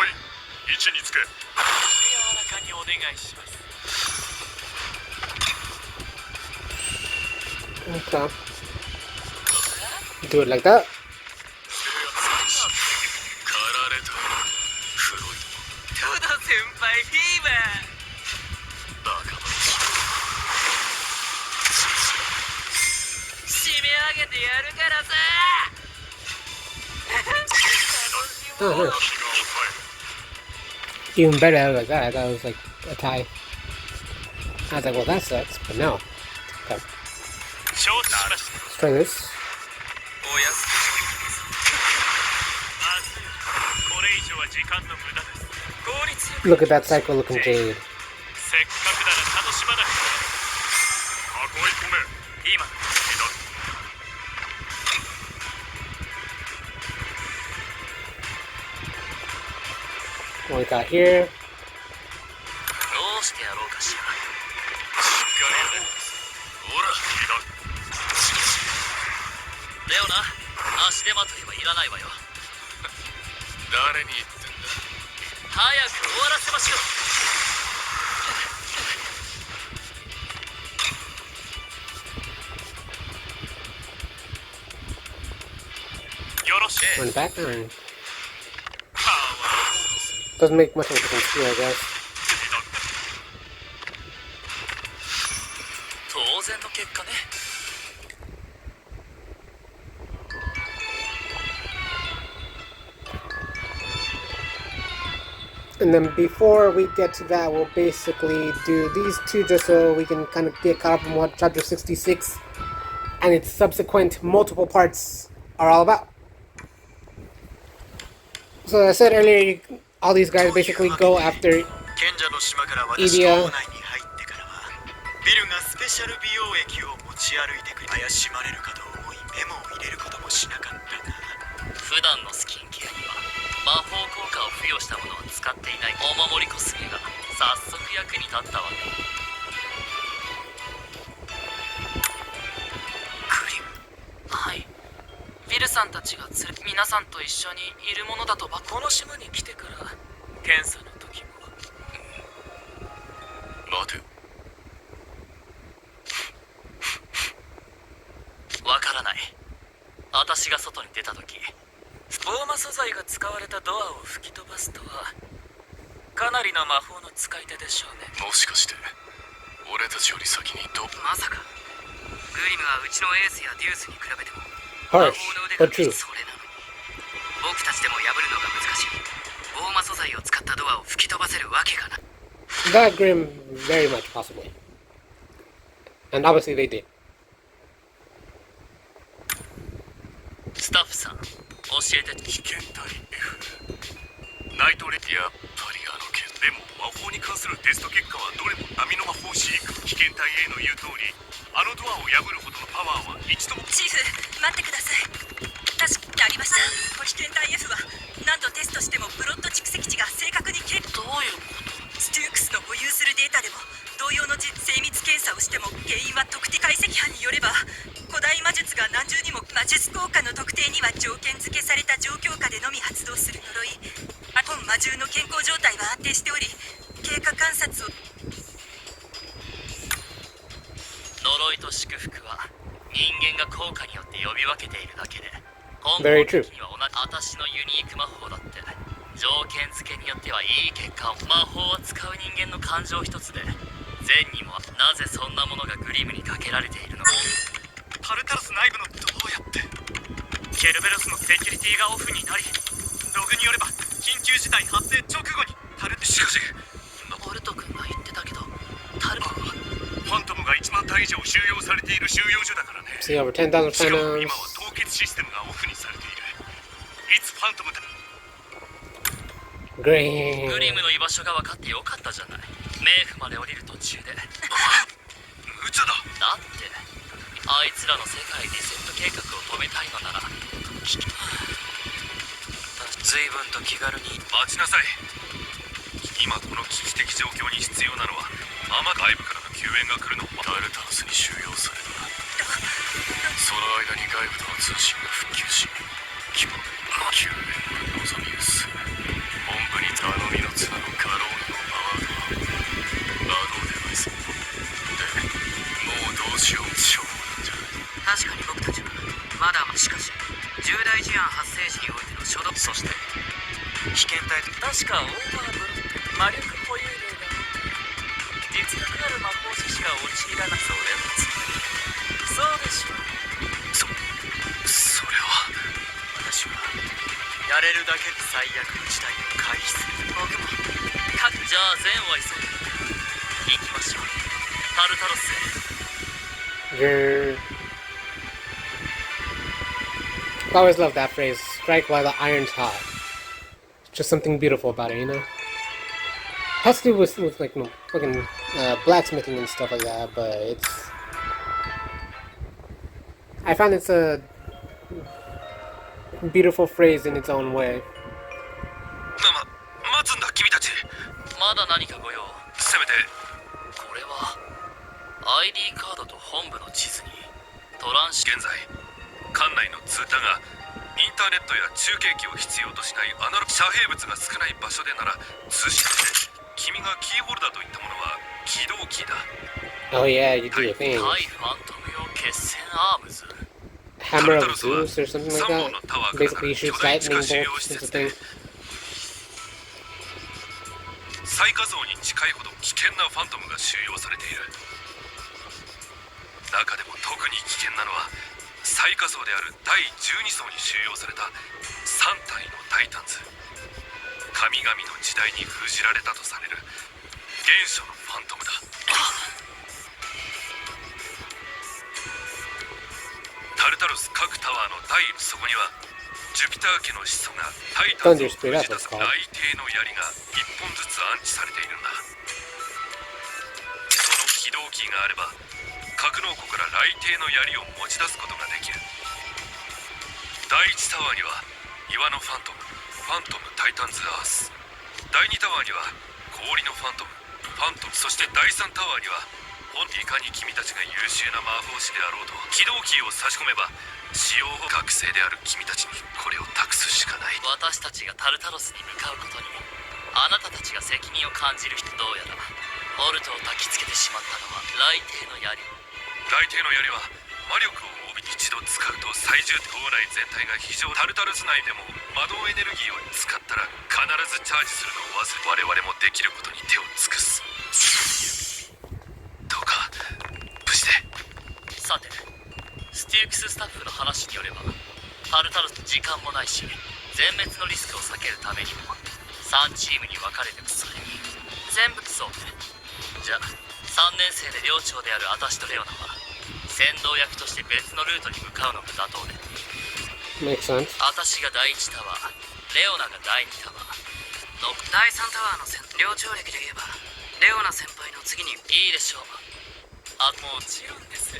位置につけ。柔らかにお願いします Okay. Do it like that. 駆られたフロイトド先輩フィーバードバカ締め上げてやるからさ Oh, nice. 気が抑 Even better out like that. I thought it was like a tie. I was like, well, that sucks, but no. Okay. 承知しました Let's try this. おやすまずい。これ以上は時間の無駄です。効率よく Look at that psycho looking Jade. せっかくなら楽しまなくては。囲い込め。今 What we got here? どうしてやろうかしらほらレオナ足手まといはいらないわよ誰に言ってんだ早く終わらせましょうよろしい Run it back? Or... Doesn't make much of a difference here, I guess. 当然の結果ね And then before we get to that, we'll basically do these two just so we can kind of get caught up on what Chapter 66 and its subsequent multiple parts are all about. So as I said earlier, all these guys basically go after 賢者の島から私の校内に入ってからはビルがスペシャル美容液を持ち歩いてくる怪しまれるかと思いメモを入れることもしなかったが普段のスキンケアには魔法効果を付与したものを使っていないお守りコスメが早速役に立ったわねクリムはいビルさんたちが皆さんと一緒にいるものだとこの島に来てから検査の時も待てわからない私が外に出た時ボーマ素材が使われたドアを吹き飛ばすとはかなりの魔法の使い手でしょうねもしかして俺たちより先にまさかグリムはうちのエースやデュースに比べても harsh, but true. それなのに僕たちでも破るのが難しいボーマ素材を使ったドアを吹き飛ばせるわけがない That Grim, very much possibly. And obviously they did. スタッフさん教えて被験体 F ナイトレやっぱりあの件でも魔法に関するテスト結果はどれも波の魔法師危険体 A の言う通り、あのドアを破るほどのパワーは一度も。チーフ、待ってください。確かにありました。危険体 F は何度テストしてもプロット蓄積値が正確にどういうこと？ステュークスの保有するデータでも同様の精密検査をしても原因は特定解析班によれば古代魔術が何重にも魔術効果の特定には条件付けされた状況下でのみ発動する呪い。本魔獣の健康状態は安定しており経過観察を。呪いと祝福は人間が効果によって呼び分けているだけで、根 Very 本 true. 的には私のユニーク魔法だって条件付けによってはいい結果を。魔法を使う人間の感情一つで善にも。なぜそんなものがグリムにかけられているのか。タルタルス内部のどうやってケルベロスのセキュリティがオフになり、ログによれば緊急事態発生直後にしかしボルト君が言ってたけどタルファントムが1万体以上収容されている収容所だからね。 See over 10,000しかも phantoms. 今は凍結システムがオフにされている。いつファントムだ。 Green. グリムの居場所が分かってよかったじゃない。冥府まで降りる途中で。無茶だ。だってあいつらの世界リセット計画を止めたいのなら随分と気軽に。待ちなさい。今この危機的状況に必要なのは外部からの救援が来るのをタルタロスに収容された。その間に外部との通信が復旧し、救援は望み薄。本部に頼みの綱の過労にも回るアドーデバイスでもうどうしようもしょうなんじゃない。確かに僕たちはまだしかし重大事案発生時においての初動、そして危険体確かオーバーブロック魔力保有量が実力ある魔法師しか陥らなそうでそうでしょう。それは私はやれるだけ最悪の事態を回避する。僕もじゃあ善は急いで行きましょう。タルタロスへ。 Grr. I always love that phrase. Strike while the iron's hot. It's just something beautiful about it, you know. Has to do with like fucking blacksmithing and stuff like that, but it's. I find it's a beautiful phrase in its own way. 待つんだ君たち。まだ何かご用？せめてこれは ID カードと本部の地図にトランシ。現在館内の通だがインターネットや中継機を必要としないアナログ遮蔽物が少ない場所でなら通信で君がキーホルダーといったものは起動キーだ。 Oh yeah, you do a thing. 対ファントム用決戦アームズ。 Hammer of Zeus or something like that. Basically, shoots lightning bolts into things. 最下層に近いほど危険なファントムが収容されている。中でも特に危険なのは最下層である第12層に収容された3体のタイタンズ。神々の時代に封じられたとされる原初のファントムだ。タルタロス各タワーの第そこにはジュピター家の始祖がタイタンズを封じ出す雷帝の槍が1本ずつ安置されているんだ。その起動キーがあれば格納庫から雷帝の槍を持ち出すことができる。第1タワーには岩のファントムタイタンズアース。第2タワーには氷のファントム、そして第3タワーにはいかに君たちが優秀な魔法師であろうと起動キーを差し込めば使用学生である君たちにこれを託すしかない。私たちがタルタロスに向かうことにあなたたちが責任を感じる人。どうやらボルトを焚きつけてしまったのは雷帝の槍。雷帝の槍は魔力を帯び一度使うと最重島内全体が非常。タルタルス内でも魔導エネルギーを使ったら必ずチャージするのを忘れ、我々もできることに手を尽くす。どうか無事で。さてステュークススタッフの話によればタルタルス時間もないし全滅のリスクを避けるためにも3チームに分かれてそれに全部そうね。じゃあ3年生で寮長である私とレオナは先導役として別のルートに向かうのが妥当で。 Makes sense. 私が第1タワー、レオナが第2タワー、第3タワーの寮長歴で言えばレオナ先輩の次に。いいでしょう。もちろんです。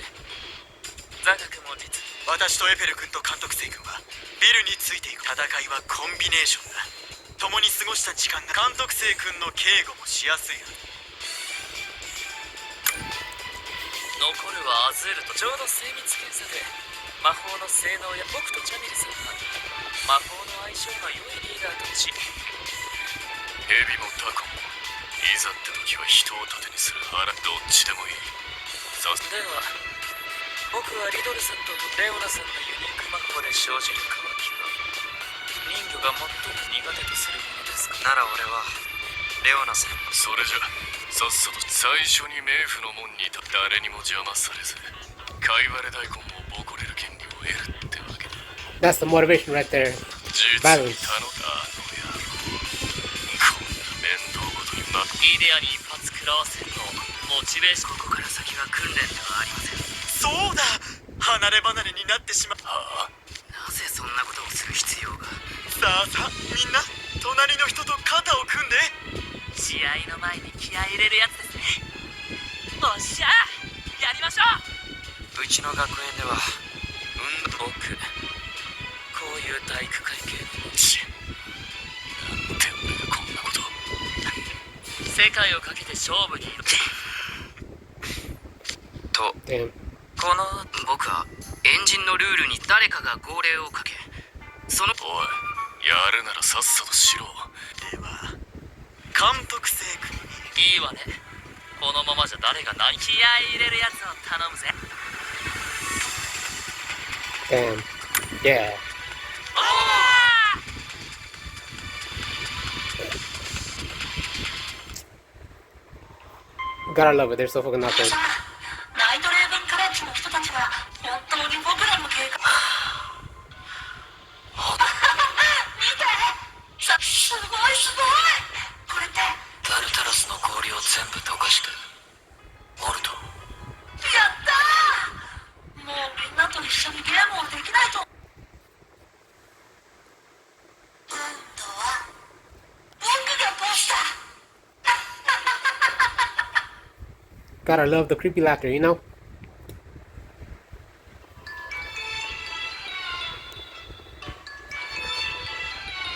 座学も実私とエペル君と監督生君はビルについていく。戦いはコンビネーションだ。共に過ごした時間が監督生君の警護もしやすいはず。残るはアズールとちょうど精密検査で魔法の性能や僕とジャミルさんは魔法の相性が良いリーダーたち。ヘビもタコもいざって時は人を盾にする腹。どっちでもいい。では僕はリドルさんとレオナさんのユニーク魔法で生じる渇きは人魚が最も苦手とするものですか。なら俺はレオナ先輩。それじゃさっさと最初に冥府の門にいた誰にも邪魔されずカイワレ大根をボコれる権利を得るってわけだ。 That's the motivation right there. 実に Balance. こんな面倒ごとにイデアに一発食らわせるのモチベーション。ここから先は訓練ではありません。そうだ、離れ離れになってしまう。なぜそんなことをする必要が。さあさあみんな隣の人と肩を組んで。試合の前に気合い入れるやつですね。おっしゃやりましょうちの学園では僕こういう体育会系のちなんてんだよこんなこと。世界をかけて勝負にと Damn. この僕はエンジンのルールに誰かが号令をかけ、その。おいやるならさっさとしろ。では監督生君に。いいわね。このままじゃ誰が何気合い入れるやつを頼むぜ。 Damn. Yeah. Gotta love it. They're so fucking out there. ナイトレーブンカレッジの人たちは本当に僕らの計画見てさ、すごいすごい。これってタルタロスの氷を全部溶かしてモルト。やったー。もうみんなと一緒にゲームをできないと。今度は僕がボスだ。 Gotta love the creepy laughter, you know?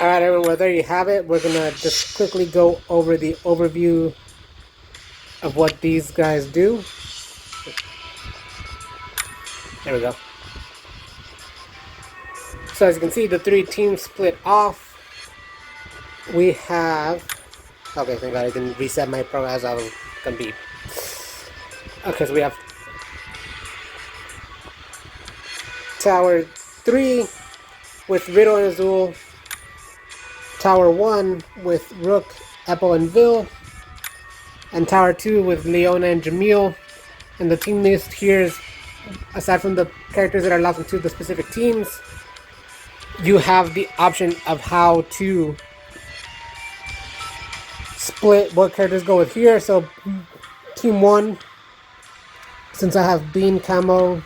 Alright everyone, well, there you have it. We're gonna just quickly go over the overview of what these guys do. There we go. So as you can see, the three teams split off. We have... Okay, thank God I didn't reset my pro as I was gonna be. Okay, so we have Tower 3 with Riddle and Azul, Tower 1 with Rook, Apple, and Vil, and Tower 2 with Leona and Jamil. And the team list here is, aside from the characters that are locked into the specific teams, you have the option of how to split what characters go with here. So Team 1, since I have Bean, Camo,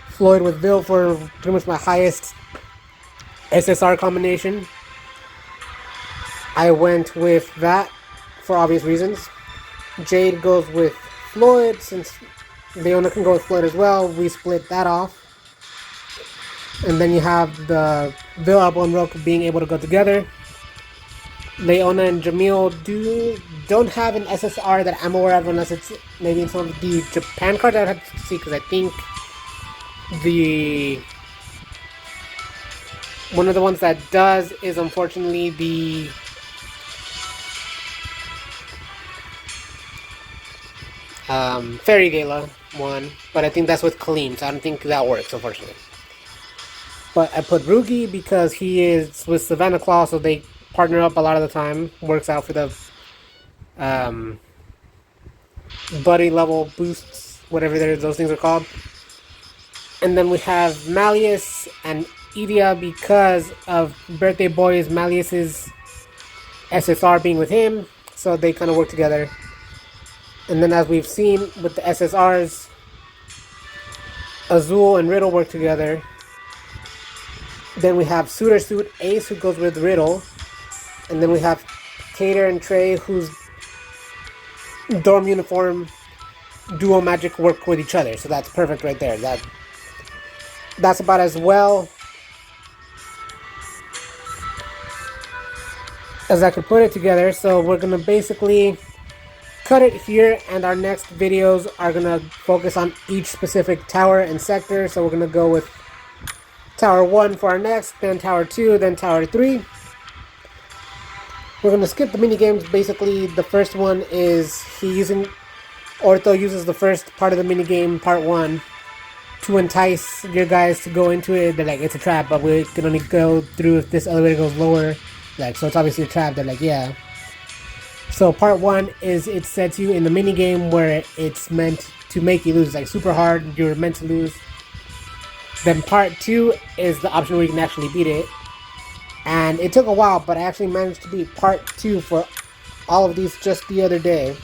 Floyd with Vil for pretty much my highest SSR combination, I went with that for obvious reasons. Jade goes with Floyd, since Leona can go with Floyd as well. We split that off. And then you have the Vil, Apple, and Rook being able to go together. Leona and Jamil don't have an SSR that I'm aware of, unless it's maybe in some of the Japan cards. I'd have to see, because I think one of the ones that does is unfortunately the Fairy Gala one, but I think that's with Kalim, so I don't think that works, unfortunately. But I put Rugi because he is with Savannah Claw, so they partner up a lot of the time. Works out for the buddy level boosts, whatever those things are called. And then we have Malleus and Idia because of Birthday Boy's Malleus's SSR being with him, so they kind of work together. And then as we've seen with the SSRs, Azul and Riddle work together. Then we have Suitor Suit Ace, who goes with Riddle. And then we have Cater and Trey, whose dorm uniform dual magic work with each other. So that's perfect right there. That's about as well as I could put it together. So we're gonna basically cut it here, and our next videos are gonna focus on each specific tower and sector. So we're gonna go with Tower 1 for our next, then Tower 2, then Tower 3. We're gonna skip the mini games. Basically, the first one is Ortho uses the first part of the mini game, part 1, to entice your guys to go into it. They're like, it's a trap, but we can only go through if this elevator goes lower. Like, so it's obviously a trap. They're like, yeah. So part 1 is it sets you in the mini game where it's meant to make you lose, like super hard. You're meant to lose. Then part 2 is the option where you can actually beat it. And it took a while, but I actually managed to beat part 2 for all of these just the other day.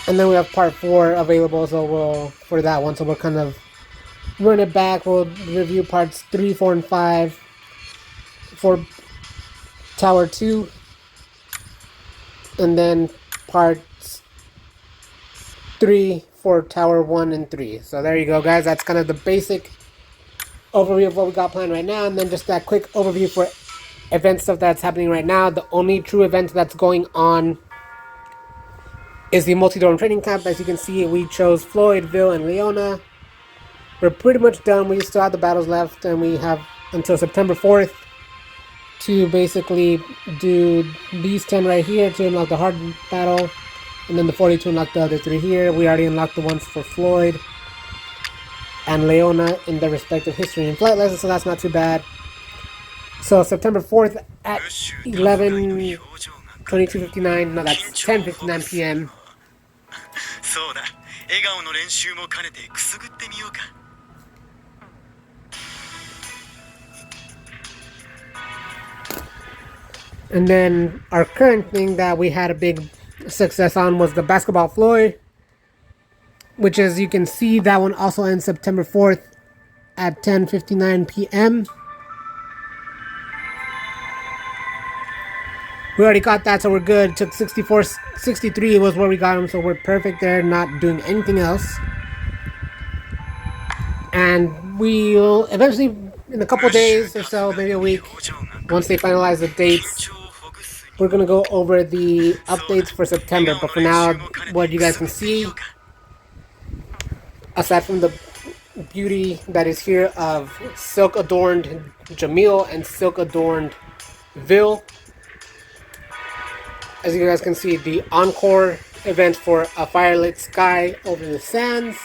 And then we have part 4 available, so for that one, so we'll kind of run it back. We'll review parts 3, 4, and 5 for Tower 2. And then parts 3 for Tower 1 and 3. So there you go, guys. That's kind of the basic overview of what we got planned right now, and then just that quick overview for event stuff that's happening right now. The only true event that's going on is the Multidorm Training Camp. As you can see, we chose Floyd, Vil, and Leona. We're pretty much done. We still have the battles left, and we have until September 4th to basically do these 10 right here to unlock the hard battle, and then the 40 to unlock the other 3 here. We already unlocked the ones for Floyd and Leona in their respective history and flight lessons, so that's not too bad. So September 4th at 22:59, no, that's 10:59 p.m. そうだ、笑顔の練習も兼ねてくすぐってみようか。And then our current thing that we had a big success on was the Basketball Floyd, which, as you can see, that one also ends September 4th at 10:59 p.m. We already got that, so we're good. It took 63 was where we got them, so we're perfect there, not doing anything else. And we'll eventually, in a couple days or so, maybe a week, once they finalize the dates, we're going to go over the updates for September. But for now, what you guys can see, aside from the beauty that is here of Silk Adorned Jamil and Silk Adorned Vil, as you guys can see, the encore event for a Firelit Sky over the sands.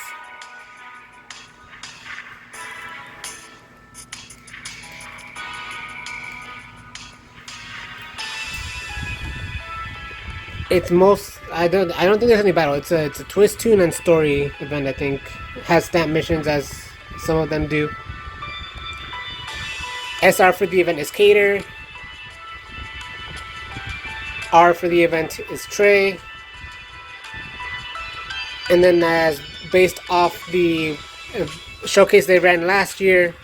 It's I don't think there's any battle. It's a twist, tune, and story event. I think it has stamp missions, as some of them do. SR for the event is Cater. R for the event is Trey. And then, as based off the showcase they ran last year,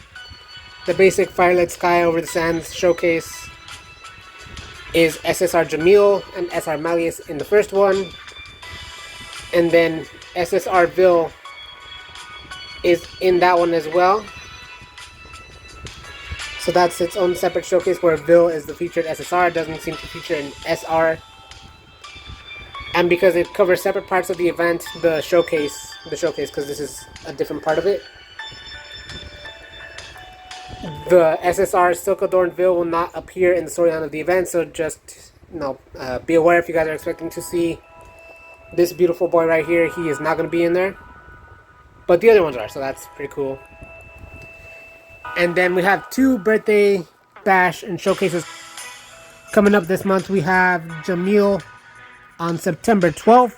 the basic Firelit Sky over the sands showcase is SSR Jamil and SR Malleus in the first one, and then SSR Vil is in that one as well. So that's its own separate showcase where Vil is the featured SSR, doesn't seem to feature an SR. And because it covers separate parts of the event, the showcase, because this is a different part of it, the SSR Silk Adorned Vil will not appear in the storyline of the event, so just be aware if you guys are expecting to see this beautiful boy right here, he is not going to be in there. But the other ones are, so that's pretty cool. And then we have 2 birthday bash and showcases coming up this month. We have Jamil on September 12th.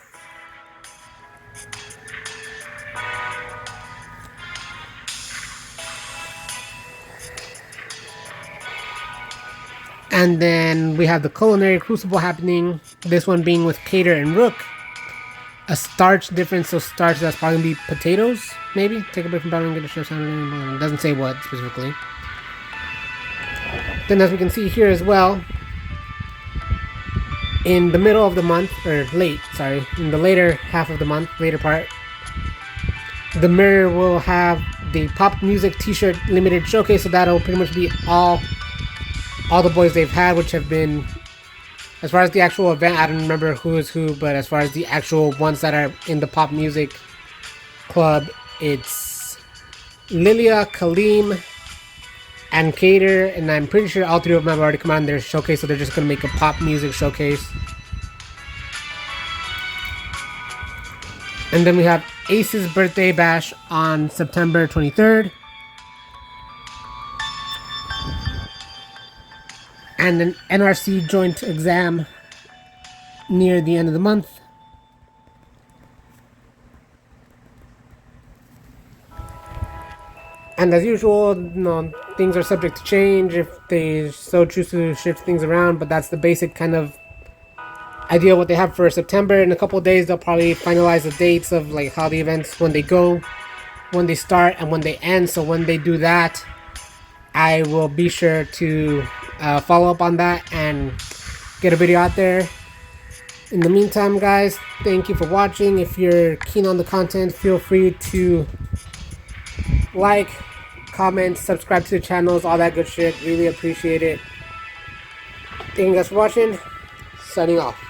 And then we have the Culinary Crucible happening, this one being with Cater and Rook. A starch difference, so starch, that's probably going to be potatoes, maybe? Take a break from battle and get a show sound. It doesn't say what specifically. Then, as we can see here as well, in the middle of the month, or in the later half of the month, later part, the Mirror will have the Pop Music T-shirt limited showcase. So that'll pretty much be all the boys they've had, which have been, as far as the actual event, I don't remember who is who, but as far as the actual ones that are in the Pop Music Club, it's Lilia, Kaleem, and Cater, and I'm pretty sure all three of them have already come out in their showcase, so they're just going to make a pop music showcase. And then we have Ace's birthday bash on September 23rd. And an NRC joint exam near the end of the month. And as usual, things are subject to change if they so choose to shift things around, but that's the basic kind of idea of what they have for September. In a couple of days, they'll probably finalize the dates of like how the events, when they go, when they start, and when they end. So when they do that, I will be sure to follow up on that and get a video out there. In the meantime, guys, thank you for watching. If you're keen on the content, feel free to like, comment, subscribe to the channels, all that good shit. Really appreciate it. Thank you guys for watching. Signing off.